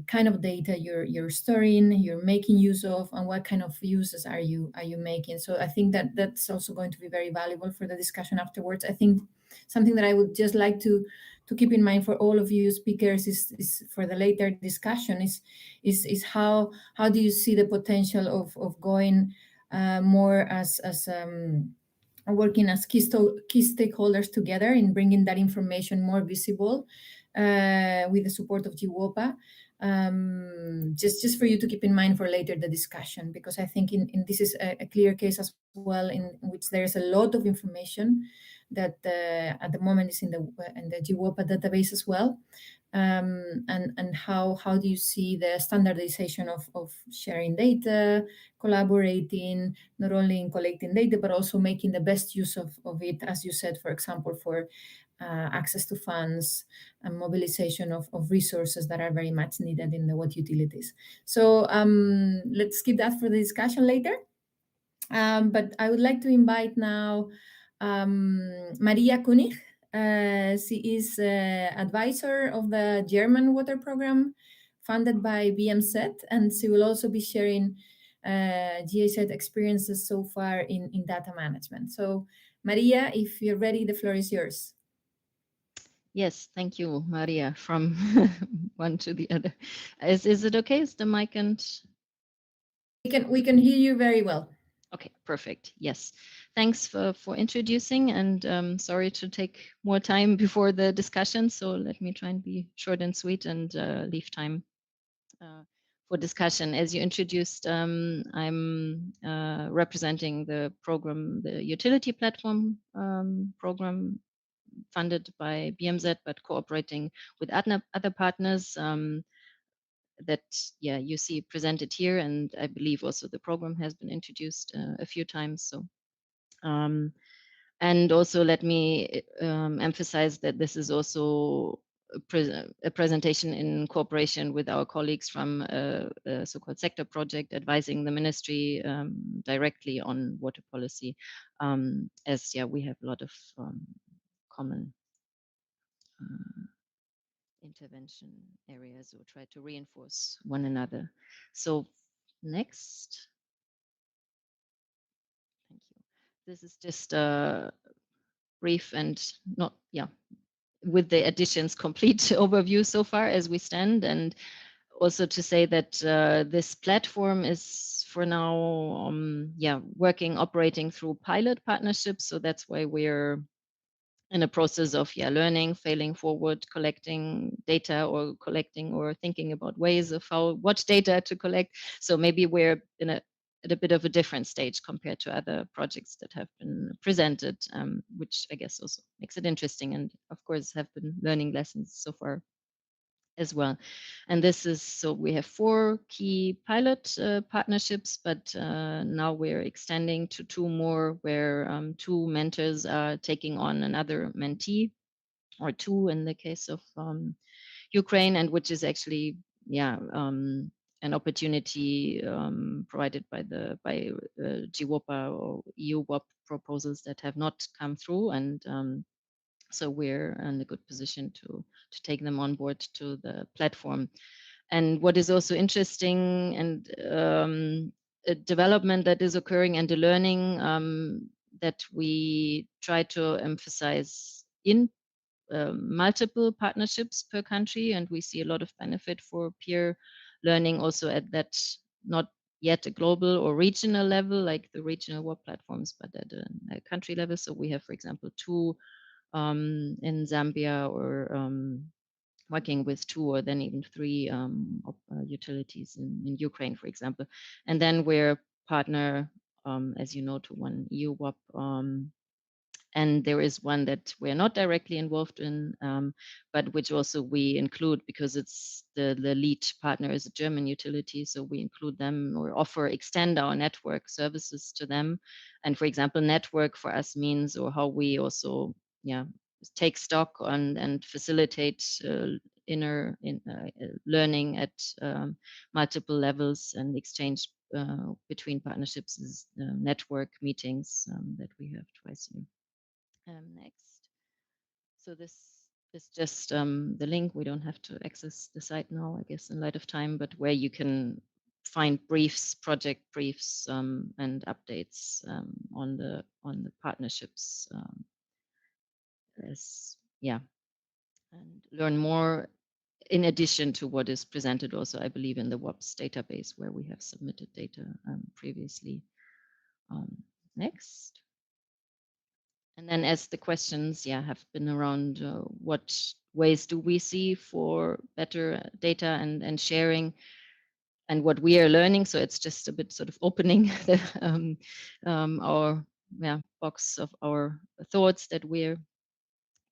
kind of data you're storing, you're making use of, and what kind of uses are you making. So I think that's also going to be very valuable for the discussion afterwards. I think something that I would just like to keep in mind for all of you speakers is for the later discussion is how do you see the potential of going more as working as key stakeholders together in bringing that information more visible with the support of GWOPA. Just for you to keep in mind for later the discussion, because I think in this is a clear case as well in which there's a lot of information that at the moment is in the GWOPA database as well. And how do you see the standardization of sharing data, collaborating, not only in collecting data, but also making the best use of it, as you said, for example, for access to funds and mobilization of resources that are very much needed in the water utilities. So let's keep that for the discussion later. But I would like to invite now Maria Kunig. She is advisor of the German water program funded by BMZ, and she will also be sharing GIZ experiences so far in data management. So Maria, if you're ready, the floor is yours. Yes, thank you, Maria, from one to the other. Is it okay? Is the mic and... We can hear you very well. Okay, perfect. Yes. Thanks for introducing, and sorry to take more time before the discussion. So let me try and be short and sweet and leave time for discussion. As you introduced, I'm representing the program, the utility platform program funded by BMZ, but cooperating with other partners that you see presented here, and I believe also the program has been introduced a few times. So and also let me emphasize that this is also a presentation in cooperation with our colleagues from a so-called sector project advising the ministry directly on water policy, as we have a lot of common intervention areas, or try to reinforce one another. So next. Thank you. This is just a brief and not, with the additions complete overview so far as we stand, and also to say that this platform is for now, operating through pilot partnerships. So that's why we're in a process of learning, failing forward, collecting data, or collecting or thinking about ways of what data to collect. So maybe we're at a bit of a different stage compared to other projects that have been presented, which I guess also makes it interesting, and of course have been learning lessons so far as well. And this is, so we have 4 key pilot partnerships, but now we're extending to 2 more, where 2 mentors are taking on another mentee, or 2 in the case of Ukraine, and which is actually an opportunity provided by GWOPA or EU WOP proposals that have not come through, and so we're in a good position to take them on board to the platform. And what is also interesting, and a development that is occurring, and a learning that we try to emphasize in multiple partnerships per country, and we see a lot of benefit for peer learning also at that, not yet a global or regional level like the regional WOP platforms, but at a country level. So we have, for example, 2 in Zambia, or working with 2 or then even 3 utilities in Ukraine, for example. And then we're partner, as you know, to 1 EU WOP, and there is one that we're not directly involved in, but which also we include because it's the lead partner is a German utility. So we include them, or extend our network services to them. And for example, network for us means, or how we also take stock on and facilitate learning at multiple levels, and exchange between partnerships is network meetings that we have twice a year. Next. So this is just the link. We don't have to access the site now, I guess, in light of time, but where you can find briefs, project briefs, and updates on the partnerships, and learn more in addition to what is presented also, I believe, in the WOPs database, where we have submitted data previously. Next. And then, as the questions have been around what ways do we see for better data and sharing, and what we are learning. So it's just a bit sort of opening the, our box of our thoughts that we're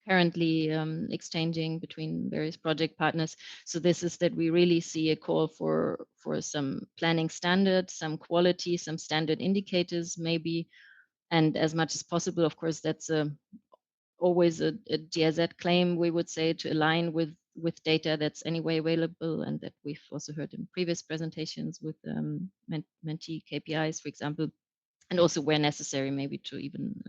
currently exchanging between various project partners. So this is that we really see a call for some planning standards, some quality, some standard indicators maybe. And as much as possible, of course, that's always a GIZ claim, we would say, to align with data that's anyway available, and that we've also heard in previous presentations with mentee KPIs, for example, and also where necessary, maybe to even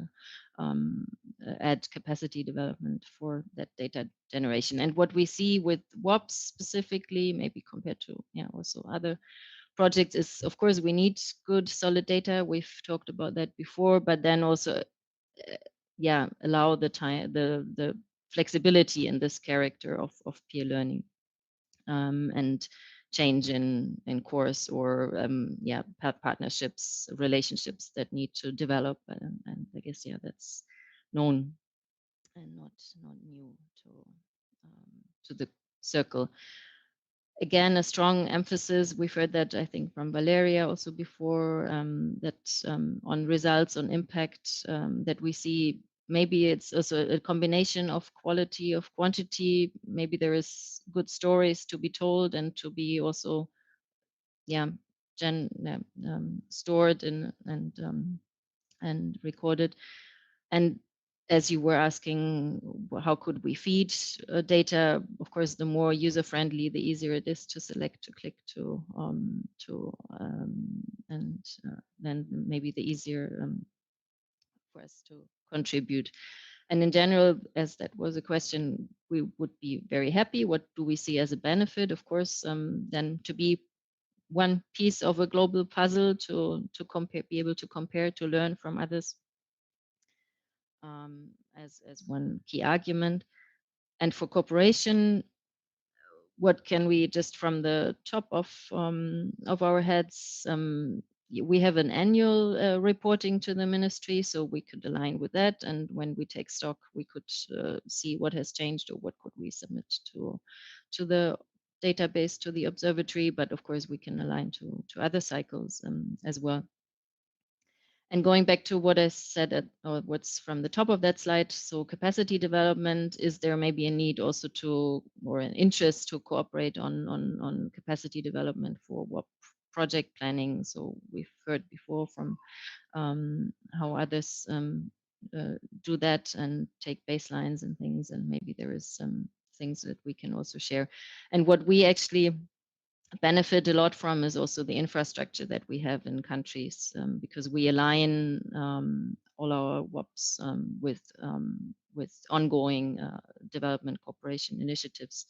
add capacity development for that data generation. And what we see with WOPs specifically, maybe compared to also other projects, is of course we need good solid data. We've talked about that before, but then also allow the flexibility in this character of peer learning, and change in course, or partnerships, relationships that need to develop, and I guess that's known and not new to the circle. Again, a strong emphasis, we've heard that, I think, from Valeria also before, that on results, on impact, that we see. Maybe it's also a combination of quality, of quantity. Maybe there is good stories to be told and to be also, stored and recorded. And as you were asking, how could we feed data? Of course, the more user-friendly, the easier it is to select, to click, and then maybe the easier for us to contribute. And in general, as that was a question, we would be very happy. What do we see as a benefit? Of course, then to be one piece of a global puzzle, to compare, be able to compare, to learn from others, as one key argument. And for cooperation, what can we, just from the top of our heads, we have an annual reporting to the ministry, so we could align with that. And when we take stock, we could see what has changed or what could we submit to the database, to the observatory. But of course, we can align to other cycles as well. And going back to what I said or what's from the top of that slide, so capacity development, is there maybe a need also to, or an interest to cooperate on capacity development for WOP project planning? So we've heard before from how others do that and take baselines and things, and maybe there is some things that we can also share. And what we actually benefit a lot from is also the infrastructure that we have in countries, because we align all our WOPs with ongoing development cooperation initiatives,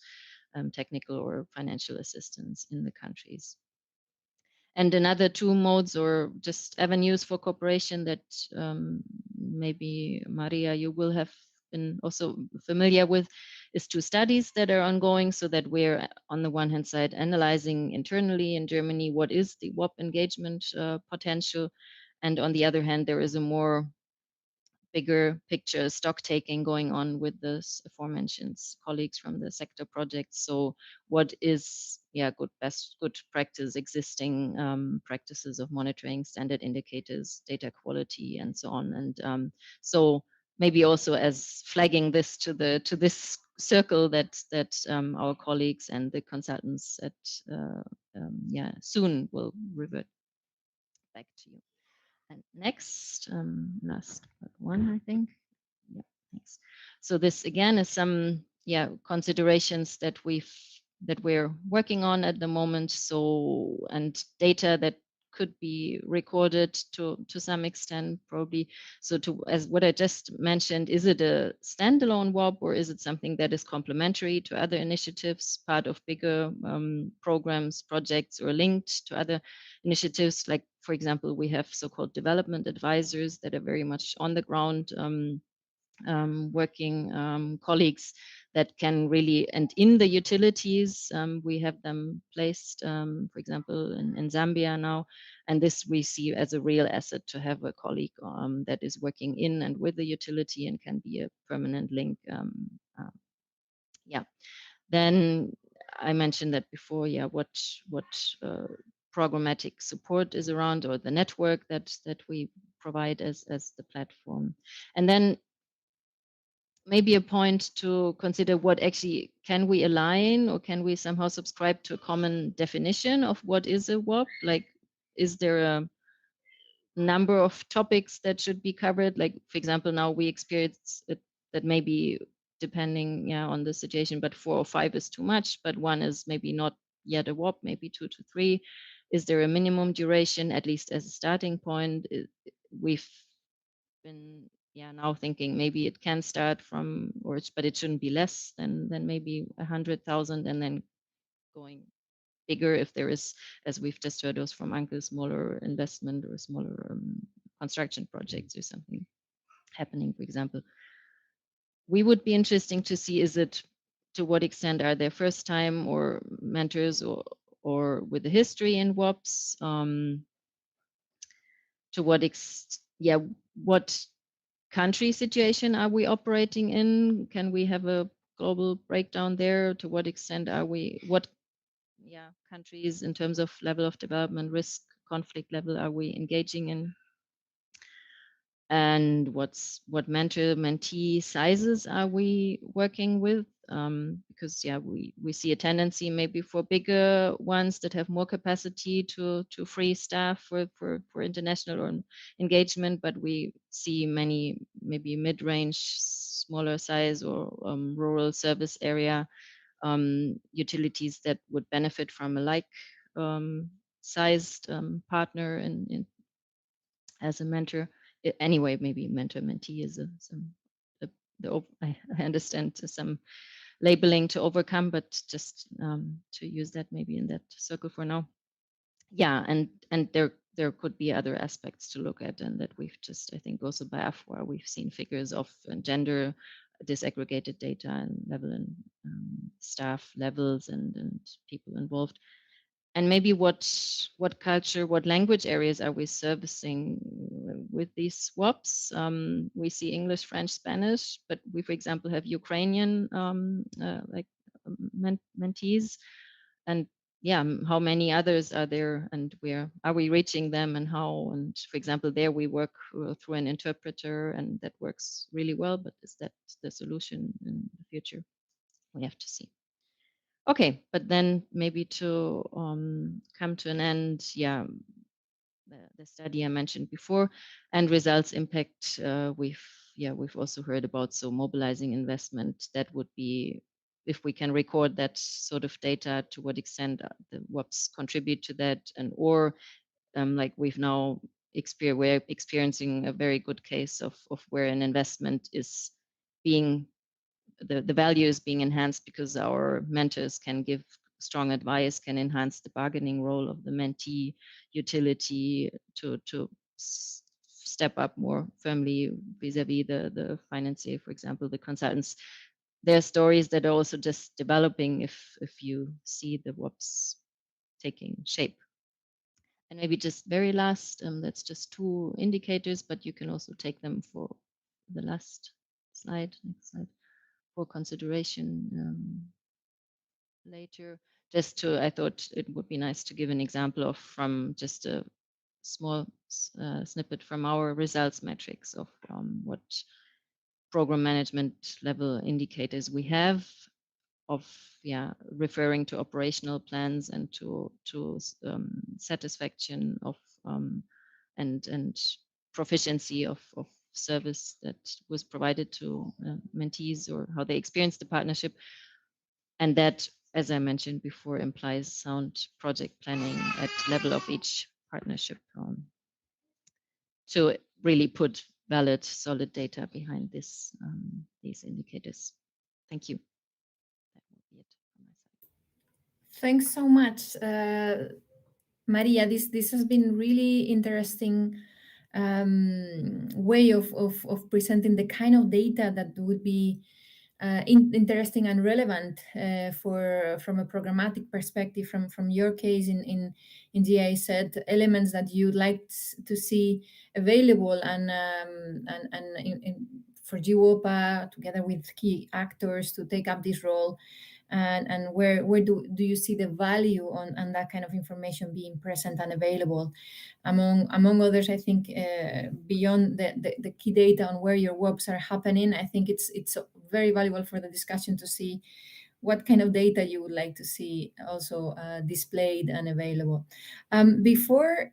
technical or financial assistance in the countries. And another two modes or just avenues for cooperation that maybe Maria, you will have been also familiar with, is two studies that are ongoing, so that we're on the one hand side analyzing internally in Germany what is the WOP engagement potential, and on the other hand there is a more bigger picture stock taking going on with the aforementioned colleagues from the sector projects. So what is good practice, existing practices of monitoring, standard indicators, data quality, and so on. And so maybe also as flagging this to this circle that our colleagues and the consultants at soon will revert back to you. And next, last but one, I think. Yeah, thanks. So this again is some considerations that we're working on at the moment. So, and data that could be recorded to some extent, probably. So as what I just mentioned, is it a standalone WOP, or is it something that is complementary to other initiatives, part of bigger programs, projects, or linked to other initiatives? Like, for example, we have so-called development advisors that are very much on the ground, working colleagues that can really, and in the utilities, we have them placed, for example, in Zambia now, and this we see as a real asset to have a colleague that is working in and with the utility and can be a permanent link. Then I mentioned that before. What programmatic support is around, or the network that we provide as the platform, and then maybe a point to consider what actually can we align, or can we somehow subscribe to a common definition of what is a WOP? Like, is there a number of topics that should be covered? Like, for example, now we experience it, that maybe depending on the situation, but 4 or 5 is too much, but 1 is maybe not yet a WOP, maybe 2 to 3. Is there a minimum duration, at least as a starting point? We've been now thinking maybe it can start from, but it shouldn't be less than maybe 100,000, and then going bigger if there is, as we've just heard us from Anke, smaller investment or smaller construction projects or something happening, for example. We would be interesting to see, is it, to what extent are there first time or mentors or with a history in WOPs? To what what country situation are we operating in? Can we have a global breakdown there? To what extent are we, what countries in terms of level of development, risk, conflict level are we engaging in? And what mentor-mentee sizes are we working with? Because we see a tendency maybe for bigger ones that have more capacity to free staff for international engagement, but we see many maybe mid-range, smaller size, or rural service area utilities that would benefit from a like sized partner in as a mentor. Anyway, maybe mentor-mentee is I understand some labeling to overcome, but just to use that maybe in that circle for now. And there could be other aspects to look at, and that we've just, I think also by AFWA, we've seen figures of gender, disaggregated data, and level and staff levels and people involved. And maybe what culture, what language areas are we servicing with these WOPs? We see English, French, Spanish, but we, for example, have Ukrainian mentees, and yeah, how many others are there, and where are we reaching them, and how? And for example, there we work through an interpreter, and that works really well. But is that the solution in the future? We have to see. Okay, but then maybe to come to an end, yeah, the study I mentioned before, and results impact. We've also heard about, so mobilizing investment. That would be, if we can record that sort of data, to what extent the WOPs contribute to that, and or like we've now we're experiencing a very good case of where an investment is being, the value is being enhanced because our mentors can give strong advice, can enhance the bargaining role of the mentee, utility to step up more firmly vis-a-vis the financier, for example, the consultants. There are stories that are also just developing if you see the WOPs taking shape. And maybe just very last, that's just 2 indicators, but you can also take them for the last slide, next slide, for consideration later. I thought it would be nice to give an example of, from just a small snippet from our results metrics of what program management level indicators we have of, referring to operational plans and to satisfaction of and proficiency of service that was provided to mentees, or how they experienced the partnership. And that, as I mentioned before, implies sound project planning at level of each partnership to really put valid, solid data behind these indicators. Thank you. That will be it on my side. Thanks so much, Maria. This has been really interesting way of presenting the kind of data that would be interesting and relevant from a programmatic perspective, from your case in GIZ, elements that you'd like to see available, and for GWOPA, together with key actors, to take up this role, and where do you see the value on that kind of information being present and available? Among others, I think beyond the key data on where your WOPs are happening, I think it's very valuable for the discussion to see what kind of data you would like to see also displayed and available. Before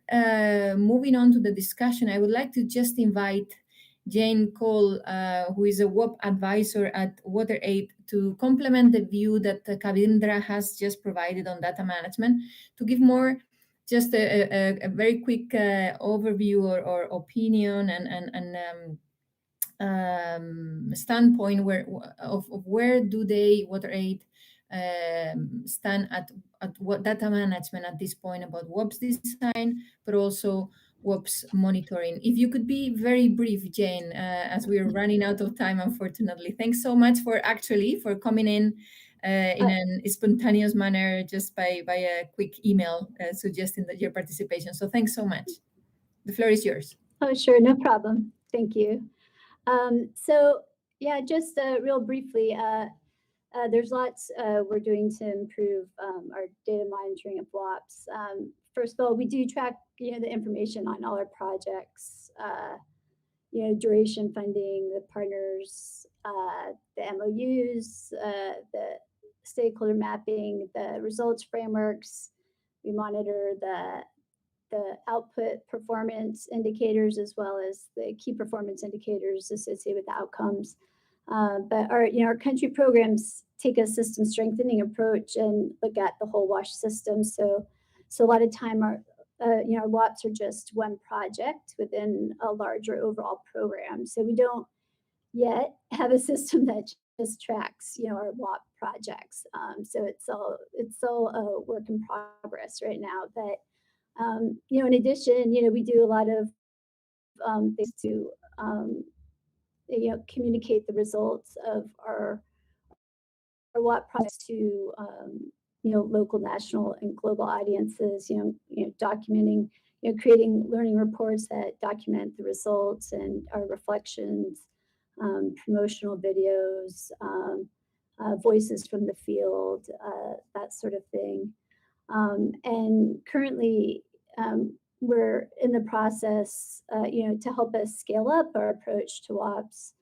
moving on to the discussion, I would like to just invite Jane Cole, who is a WOP advisor at WaterAid, to complement the view that Kavindra has just provided on data management, to give more just a very quick overview or opinion and standpoint of where do they, WaterAid, stand at what data management at this point, about WOPs design, but also WOPs monitoring. If you could be very brief, Jane, as we are running out of time, unfortunately. Thanks so much for coming in a spontaneous manner, just by a quick email suggesting that your participation. So thanks so much. The floor is yours. Oh, sure, no problem. Thank you. So yeah, just real briefly, there's lots we're doing to improve our data monitoring of WOPs. First of all, we do track, the information on all our projects, duration, funding, the partners, the MOUs, the stakeholder mapping, the results frameworks. We monitor the output performance indicators, as well as the key performance indicators associated with the outcomes. But our country programs take a system strengthening approach and look at the whole WASH system. So a lot of time our WOPs are just one project within a larger overall program. So we don't yet have a system that just tracks our WOP projects. So it's all a work in progress right now. But in addition, we do a lot of things to communicate the results of our WOP projects to local, national, and global audiences, documenting, creating learning reports that document the results and our reflections, promotional videos, voices from the field, that sort of thing. And currently, we're in the process, to help us scale up our approach to WOPs.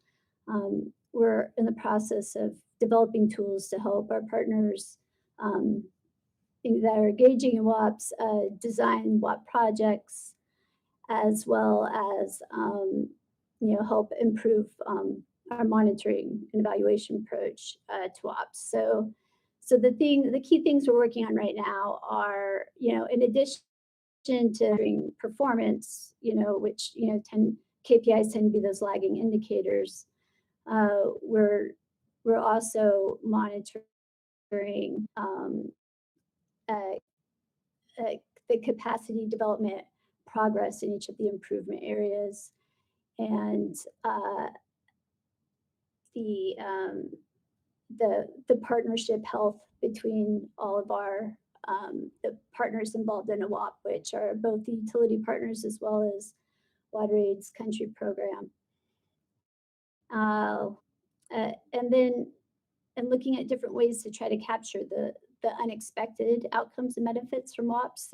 We're in the process of developing tools to help our partners that are engaging in WOPs design WOP projects, as well as help improve our monitoring and evaluation approach to WOPs. So the key things we're working on right now are, in addition to performance, which KPIs tend to be those lagging indicators. We're also monitoring the capacity development progress in each of the improvement areas, and the partnership health between all of our the partners involved in a WOP, which are both the utility partners as well as WaterAid's country program. And looking at different ways to try to capture the unexpected outcomes and benefits from WOPs.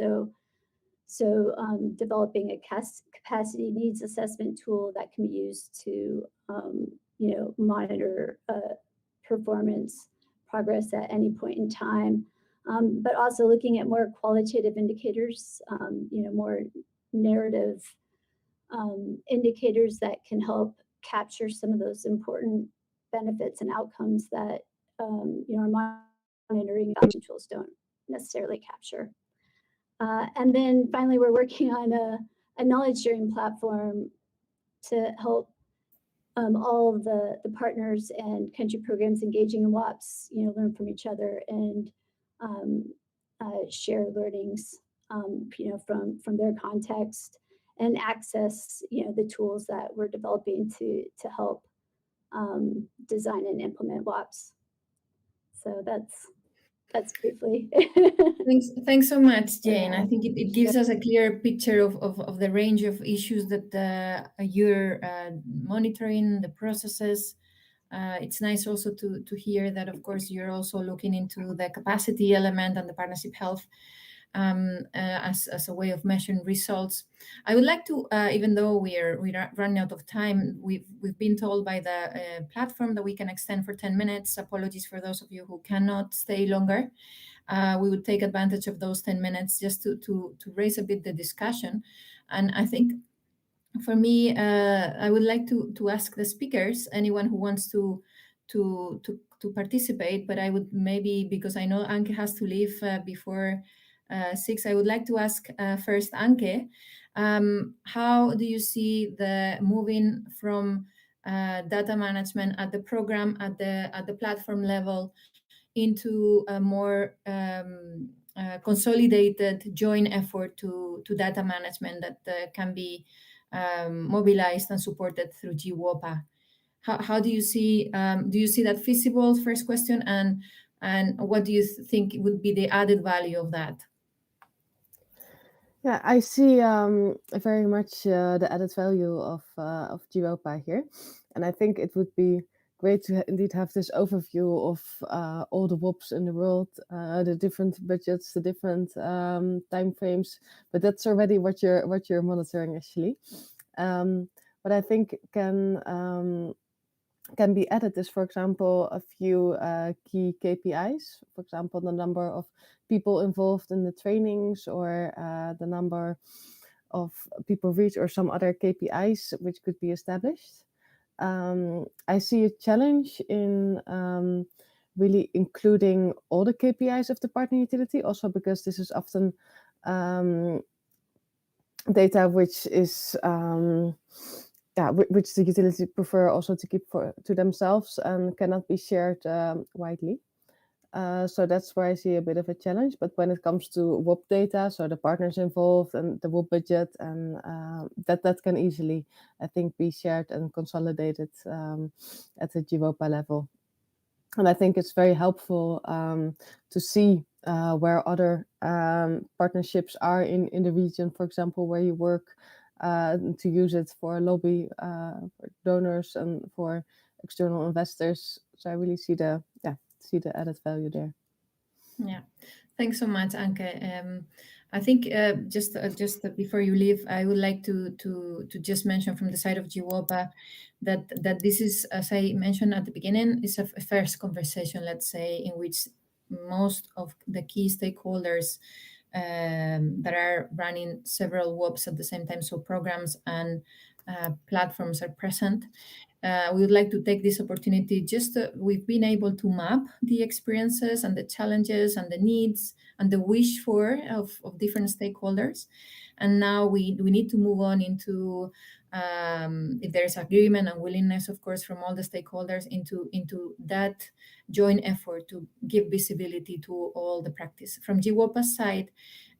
So developing a capacity needs assessment tool that can be used to monitor performance progress at any point in time, but also looking at more qualitative indicators, more narrative indicators that can help capture some of those important benefits and outcomes that our monitoring tools don't necessarily capture. And then finally, we're working on a knowledge sharing platform to help all of the partners and country programs engaging in WOPs, learn from each other and share learnings, from their context, and access, the tools that we're developing to help design and implement WOPs. So that's briefly. Thanks so much, Jane. I think it gives us a clear picture of the range of issues that you're monitoring, the processes. It's nice also to hear that, of course, you're also looking into the capacity element and the partnership health as a way of measuring results. I would like to, even though we're running out of time, we've been told by the platform that we can extend for 10 minutes. Apologies for those of you who cannot stay longer. We would take advantage of those 10 minutes just to raise a bit the discussion. And I think for me, I would like to ask the speakers, anyone who wants to participate, but I would maybe, because I know Anke has to leave before 6, I would like to ask first Anke, how do you see the moving from data management at the program, at the platform level, into a more consolidated joint effort to data management that can be mobilized and supported through GWOPA? How do you see that feasible? First question, and what do you think would be the added value of that? Yeah, I see very much the added value of GWOPA here, and I think it would be great to indeed have this overview of all the WOPs in the world, the different budgets, the different time frames. But that's already what you're monitoring actually. What I think can be added is, for example, a few key KPIs. For example, the number of people involved in the trainings, or the number of people reached, or some other KPIs which could be established. I see a challenge in really including all the KPIs of the partner utility, also because this is often data which is which the utility prefer also to keep to themselves and cannot be shared widely. So that's where I see a bit of a challenge. But when it comes to WOP data, so the partners involved and the WOP budget, and that can easily, I think, be shared and consolidated at the GWOPA level. And I think it's very helpful to see where other partnerships are in the region, for example, where you work, to use it for lobby for donors and for external investors. So I really see the added value there. Yeah, thanks so much, Anke. I think just before you leave, I would like to just mention from the side of GWOPA that this is, as I mentioned at the beginning, is a first conversation, let's say, in which most of the key stakeholders that are running several WOPs at the same time, so programs and platforms are present. We would like to take this opportunity we've been able to map the experiences and the challenges and the needs and the wish for of different stakeholders. And now we need to move on into, if there's agreement and willingness, of course, from all the stakeholders into that joint effort to give visibility to all the practice. From GWOPA's side,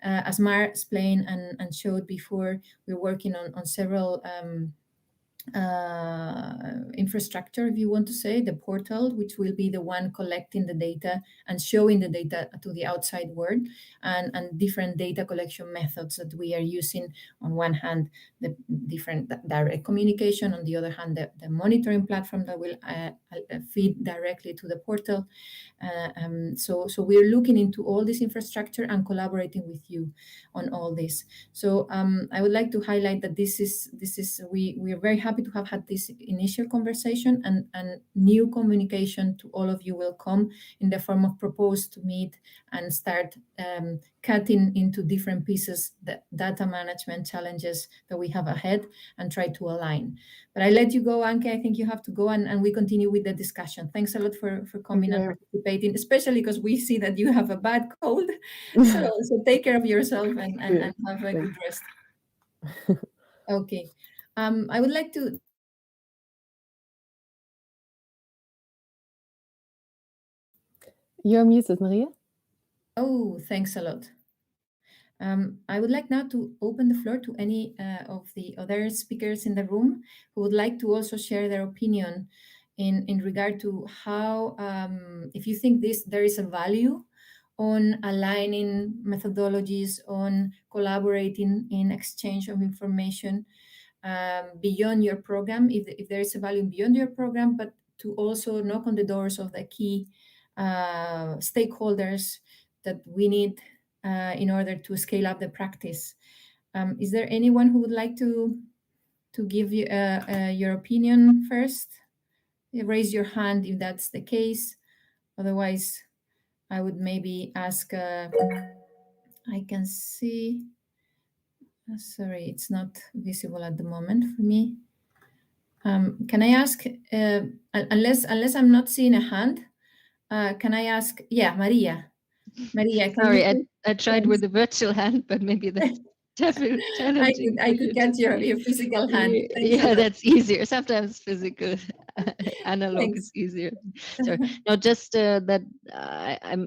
as Mar explained and showed before, we're working on several infrastructure, if you want to say, the portal, which will be the one collecting the data and showing the data to the outside world, and different data collection methods that we are using. On one hand, the different direct communication, on the other hand, the monitoring platform that will feed directly to the portal. So we're looking into all this infrastructure and collaborating with you on all this. So I would like to highlight that we are very happy to have had this initial conversation, and new communication to all of you will come in the form of proposed to meet and start cutting into different pieces the data management challenges that we have ahead and try to align. But I let you go, Anke. I think you have to go, and we continue with the discussion. Thanks a lot for coming and participating, especially because we see that you have a bad cold. So take care of yourself and have a good rest. Okay. I would like to. You're muted, Maria. Oh, thanks a lot. I would like now to open the floor to any of the other speakers in the room who would like to also share their opinion in regard to how, if you think there is a value on aligning methodologies, on collaborating in exchange of information beyond your program, if there is a value beyond your program, but to also knock on the doors of the key stakeholders that we need in order to scale up the practice. Is there anyone who would like to give you your opinion first? Raise your hand if that's the case. Otherwise, I would maybe ask, I can see, sorry, it's not visible at the moment for me. Can I ask, unless I'm not seeing a hand, can I ask, yeah, Maria, Sorry, I tried with the virtual hand, but maybe that's definitely challenging. I could get your physical hand. Yeah, that's easier. Sometimes physical, analog is easier. Sorry, no, just that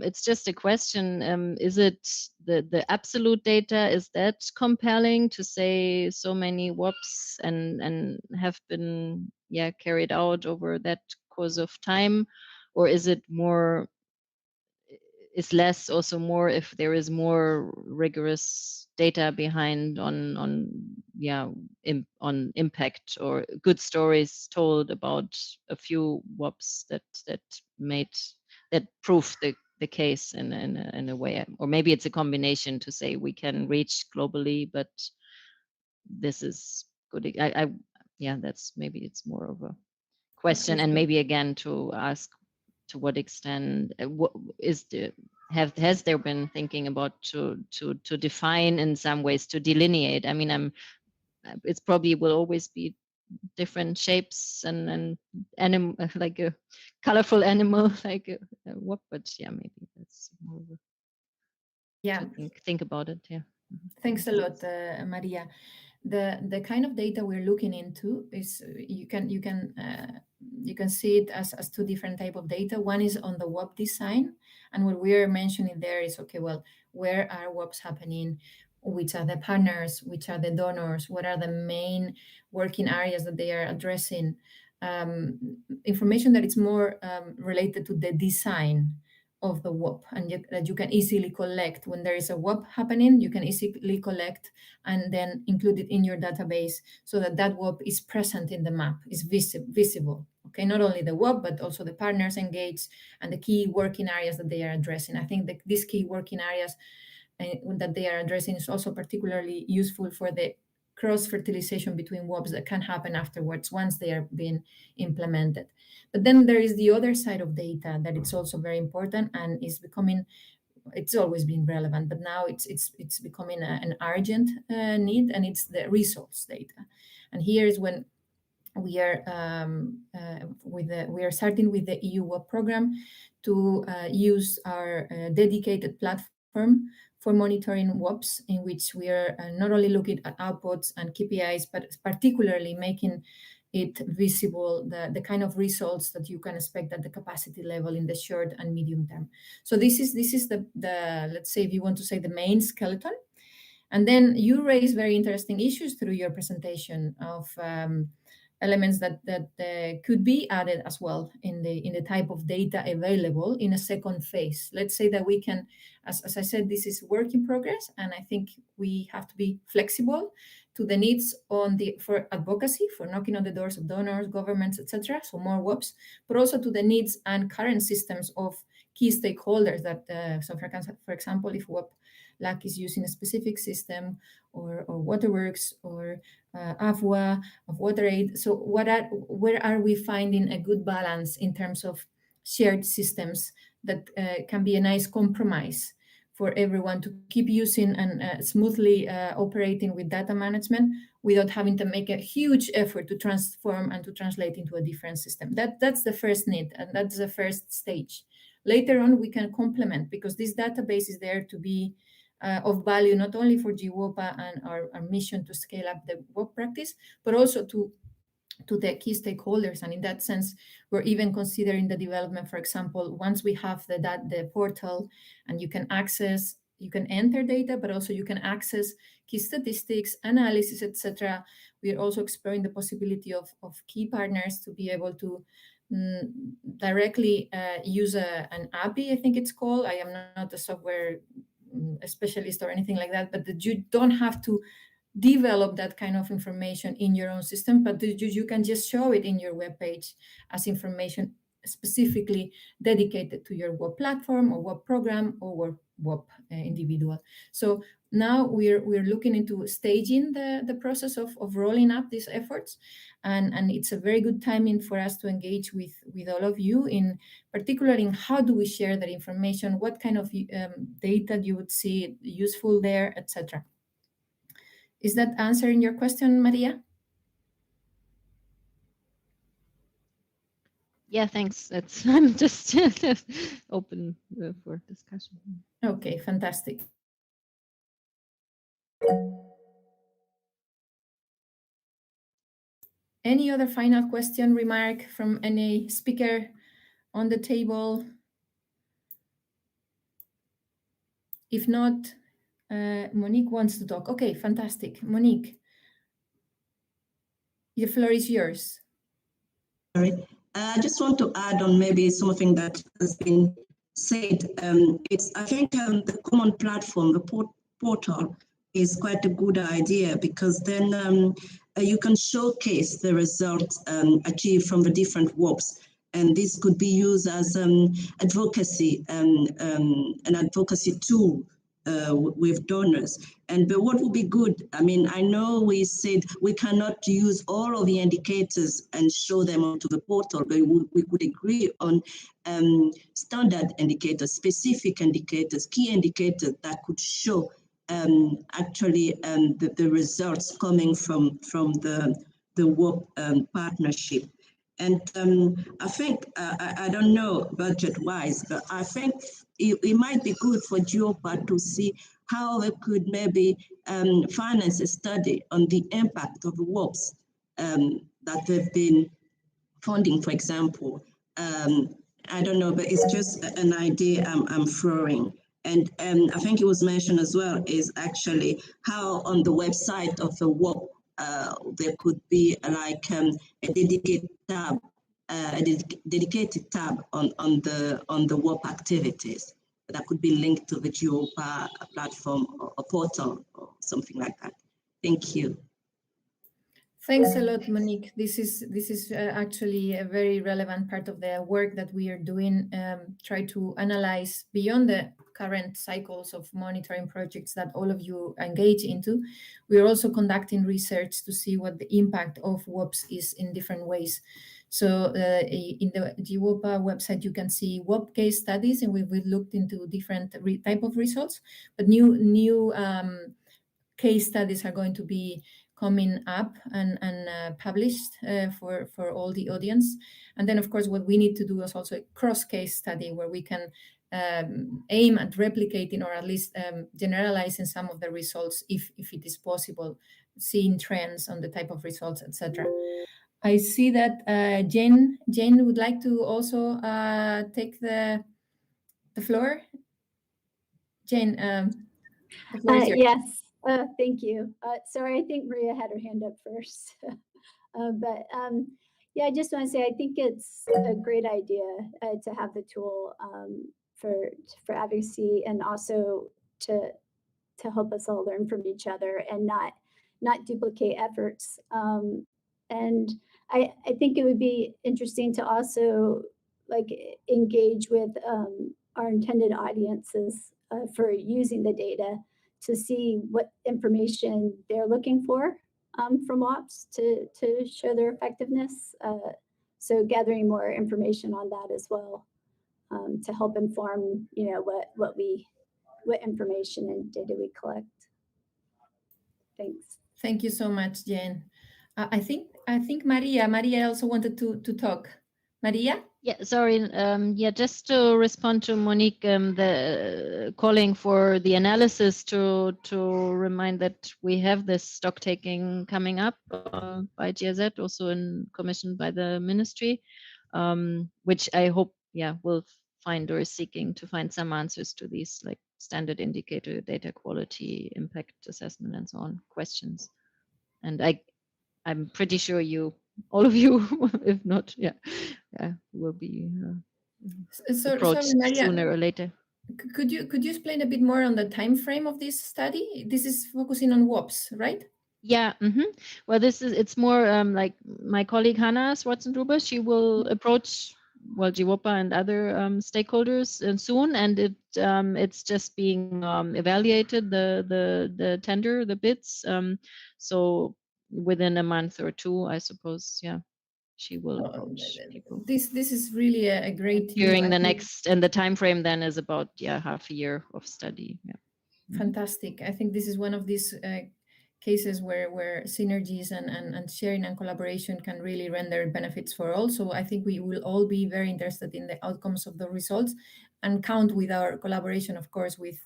it's just a question. Is it the absolute data? Is that compelling to say so many WOPs and have been carried out over that course of time, or is it more? Is less also more if there is more rigorous data behind on impact or good stories told about a few WOPs that prove the case in a way, or maybe it's a combination to say we can reach globally, but this is good. That's maybe it's more of a question, and maybe again to ask to what extent has there been thinking about to define in some ways, to delineate? I mean, it's probably will always be different shapes and animal, like a colorful animal, like a what, but maybe that's more of a think about it. Thanks a lot, Maria. The kind of data we're looking into is you can see it as two different type of data. One is on the WOP design, and what we're mentioning there is, okay, well, where are WOPs happening? Which are the partners? Which are the donors? What are the main working areas that they are addressing? information that is more related to the design of the WOP, and that you can easily collect. When there is a WOP happening, you can easily collect and then include it in your database so that that WOP is present in the map, is visible. Okay, not only the WOP, but also the partners engaged and the key working areas that they are addressing. I think that these key working areas that they are addressing is also particularly useful for the cross-fertilization between WOPs that can happen afterwards once they are being implemented. But then there is the other side of data that it's also very important and is becoming, it's always been relevant, but now it's becoming an urgent need, and it's the results data. And here is when we are we are starting with the EU WOP program to use our dedicated platform for monitoring WOPs, in which we are not only looking at outputs and KPIs, but particularly making it visible, the kind of results that you can expect at the capacity level in the short and medium term. So this is the let's say, if you want to say, the main skeleton. And then you raise very interesting issues through your presentation of elements that could be added as well in the type of data available in a second phase. Let's say that we can, as I said, this is work in progress, and I think we have to be flexible to the needs for advocacy, for knocking on the doors of donors, governments, etc. So more WOPs, but also to the needs and current systems of key stakeholders that, so for example, if WOP LAC is using a specific system, or Waterworks, or AFWA, of WaterAid. So where are we finding a good balance in terms of shared systems that can be a nice compromise for everyone to keep using and smoothly operating with data management without having to make a huge effort to transform and to translate into a different system? That's the first need, and that's the first stage. Later on, we can complement, because this database is there to be of value not only for GWOPA and our mission to scale up the WOP practice, but also to the key stakeholders. And in that sense, we're even considering the development, for example, once we have the portal and you can enter data, but also you can access key statistics, analysis, etc. We are also exploring the possibility of key partners to be able to directly use an API, I think it's called. I am not a software specialist or anything like that, but that you don't have to develop that kind of information in your own system, but you can just show it in your web page as information specifically dedicated to your WOP platform or WOP program or WOP individual. So now we're looking into staging the process of rolling up these efforts, and it's a very good timing for us to engage with all of you, in particular in how do we share that information, what kind of data you would see useful there, etc. Is that answering your question, Maria? Yeah, thanks. I'm just open for discussion. Okay, fantastic. Any other final question, remark from any speaker on the table? If not, Monique wants to talk. Okay, fantastic. Monique, the floor is yours. Sorry. I just want to add on maybe something that has been said. I think the common platform, the portal, is quite a good idea, because then you can showcase the results achieved from the different WOPs. And this could be used as advocacy, an advocacy tool with donors. But what would be good, I mean, I know we said we cannot use all of the indicators and show them onto the portal, but we could agree on standard indicators, specific indicators, key indicators that could show actually the results coming from the WOP partnership. And I think, I don't know budget-wise, but I think it might be good for GWOPA to see how they could maybe finance a study on the impact of the WOPs that they've been funding, for example. I don't know, but it's just an idea I'm throwing. And I think it was mentioned as well, is actually how on the website of the WOP there could be like a dedicated tab, dedicated tab on the WOP activities that could be linked to the GEOPA platform or portal or something like that. Thank you. Thanks a lot, Monique. This is actually a very relevant part of the work that we are doing. Try to analyze beyond the current cycles of monitoring projects that all of you engage into. We are also conducting research to see what the impact of WOPs is in different ways. So in the GWOPA website, you can see WOP case studies, and we've looked into different type of results, but new case studies are going to be coming up and published for all the audience. And then, of course, what we need to do is also a cross-case study where we can aim at replicating or at least generalizing some of the results if it is possible, seeing trends on the type of results, etc. I see that Jane would like to also take the floor. Jane, the floor is yours. Yes, thank you. Sorry, I think Maria had her hand up first. Yeah, I just want to say I think it's a great idea to have the tool for advocacy and also to help us all learn from each other and not duplicate efforts. And I think it would be interesting to also like engage with our intended audiences for using the data to see what information they're looking for from WOPs to show their effectiveness. So gathering more information on that as well to help inform, what information and data we collect. Thanks. Thank you so much, Jen. I think Maria also wanted to talk. Maria? Yeah, sorry. Yeah, just to respond to Monique, the calling for the analysis to remind that we have this stock taking coming up by GIZ, also commissioned by the ministry, which I hope, will find or is seeking to find some answers to these like standard indicator, data quality, impact assessment, and so on questions. And I'm pretty sure all of you, if not, will be approached sorry, Maria, sooner or later. Could you explain a bit more on the time frame of this study? This is focusing on WOPs, right? Yeah. Well, it's more like my colleague Hannah Swartzendruber. She will approach GWOPA and other stakeholders soon, and it's just being evaluated, the tender, the bids. So within a month or two, I suppose. Yeah, she will approach people. This is really a great during the next, and the time frame then is about half a year of study. Yeah. Fantastic. I think this is one of these cases where synergies and sharing and collaboration can really render benefits for all. So I think we will all be very interested in the outcomes of the results and count with our collaboration, of course, with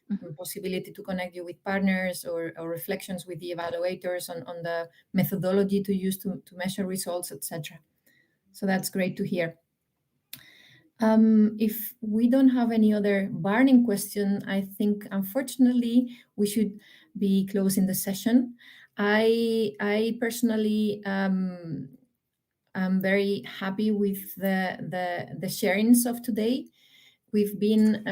the possibility to connect you with partners or reflections with the evaluators on the methodology to use to measure results, etc. So that's great to hear. If we don't have any other burning question, I think, unfortunately, we should be closing the session. I personally am very happy with the sharings of today. We've been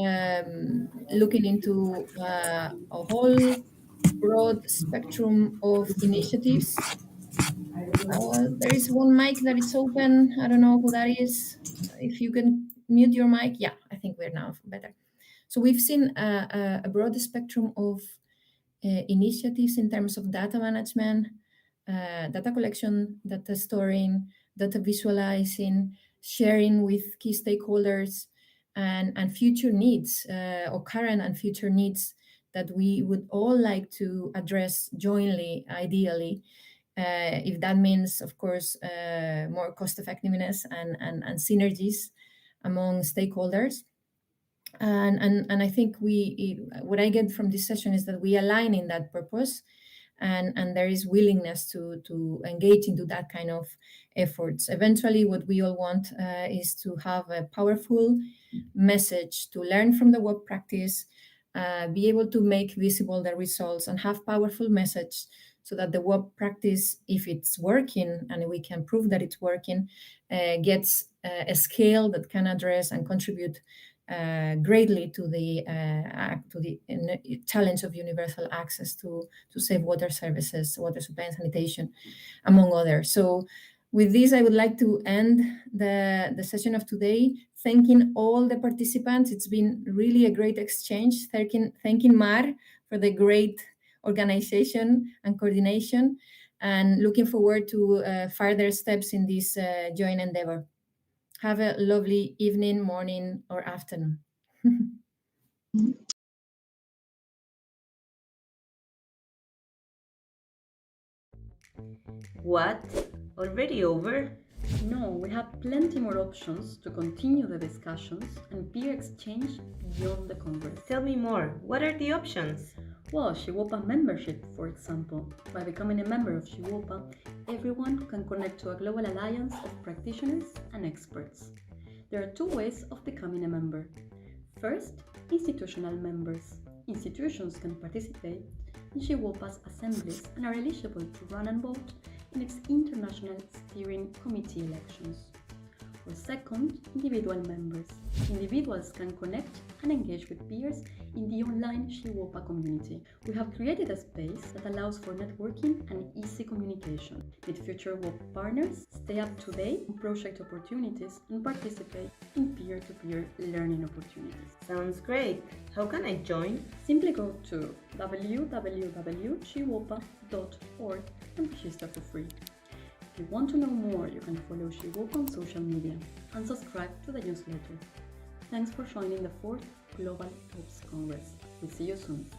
looking into a whole broad spectrum of initiatives. There is one mic that is open. I don't know who that is. If you can mute your mic. Yeah, I think we're now better. So we've seen a broad spectrum of initiatives in terms of data management, data collection, data storing, data visualizing, sharing with key stakeholders, and future needs or current and future needs that we would all like to address jointly, ideally. If that means, of course, more cost effectiveness and synergies among stakeholders. And I think what I get from this session is that we align in that purpose, and there is willingness to engage into that kind of efforts. Eventually, what we all want is to have a powerful message, to learn from the work practice, be able to make visible the results, and have powerful message so that the WOP practice, if it's working and we can prove that it's working, gets a scale that can address and contribute greatly to the challenge of universal access to safe water services, water supply and sanitation, among others. So with this, I would like to end the session of today, thanking all the participants. It's been really a great exchange. Thanking Mar for the great organization and coordination, and looking forward to further steps in this joint endeavor. Have a lovely evening, morning, or afternoon. What? Already over? No, we have plenty more options to continue the discussions and peer exchange beyond the Congress. Tell me more. What are the options? Well, SHIWOPA membership, for example. By becoming a member of SHIWOPA, everyone can connect to a global alliance of practitioners and experts. There are two ways of becoming a member. First, institutional members. Institutions can participate in SHIWOPA's assemblies and are eligible to run and vote in its international steering committee elections. Or second, individual members. Individuals can connect and engage with peers in the online SHIWOPA community. We have created a space that allows for networking and easy communication. Meet future WOP partners, stay up to date on project opportunities, and participate in peer-to-peer learning opportunities. Sounds great. How can I join? Simply go to www.shiwopa.org and register for free. If you want to know more, you can follow SHIWOPA on social media and subscribe to the newsletter. Thanks for joining the 4th Global WOPs Congress. We'll see you soon.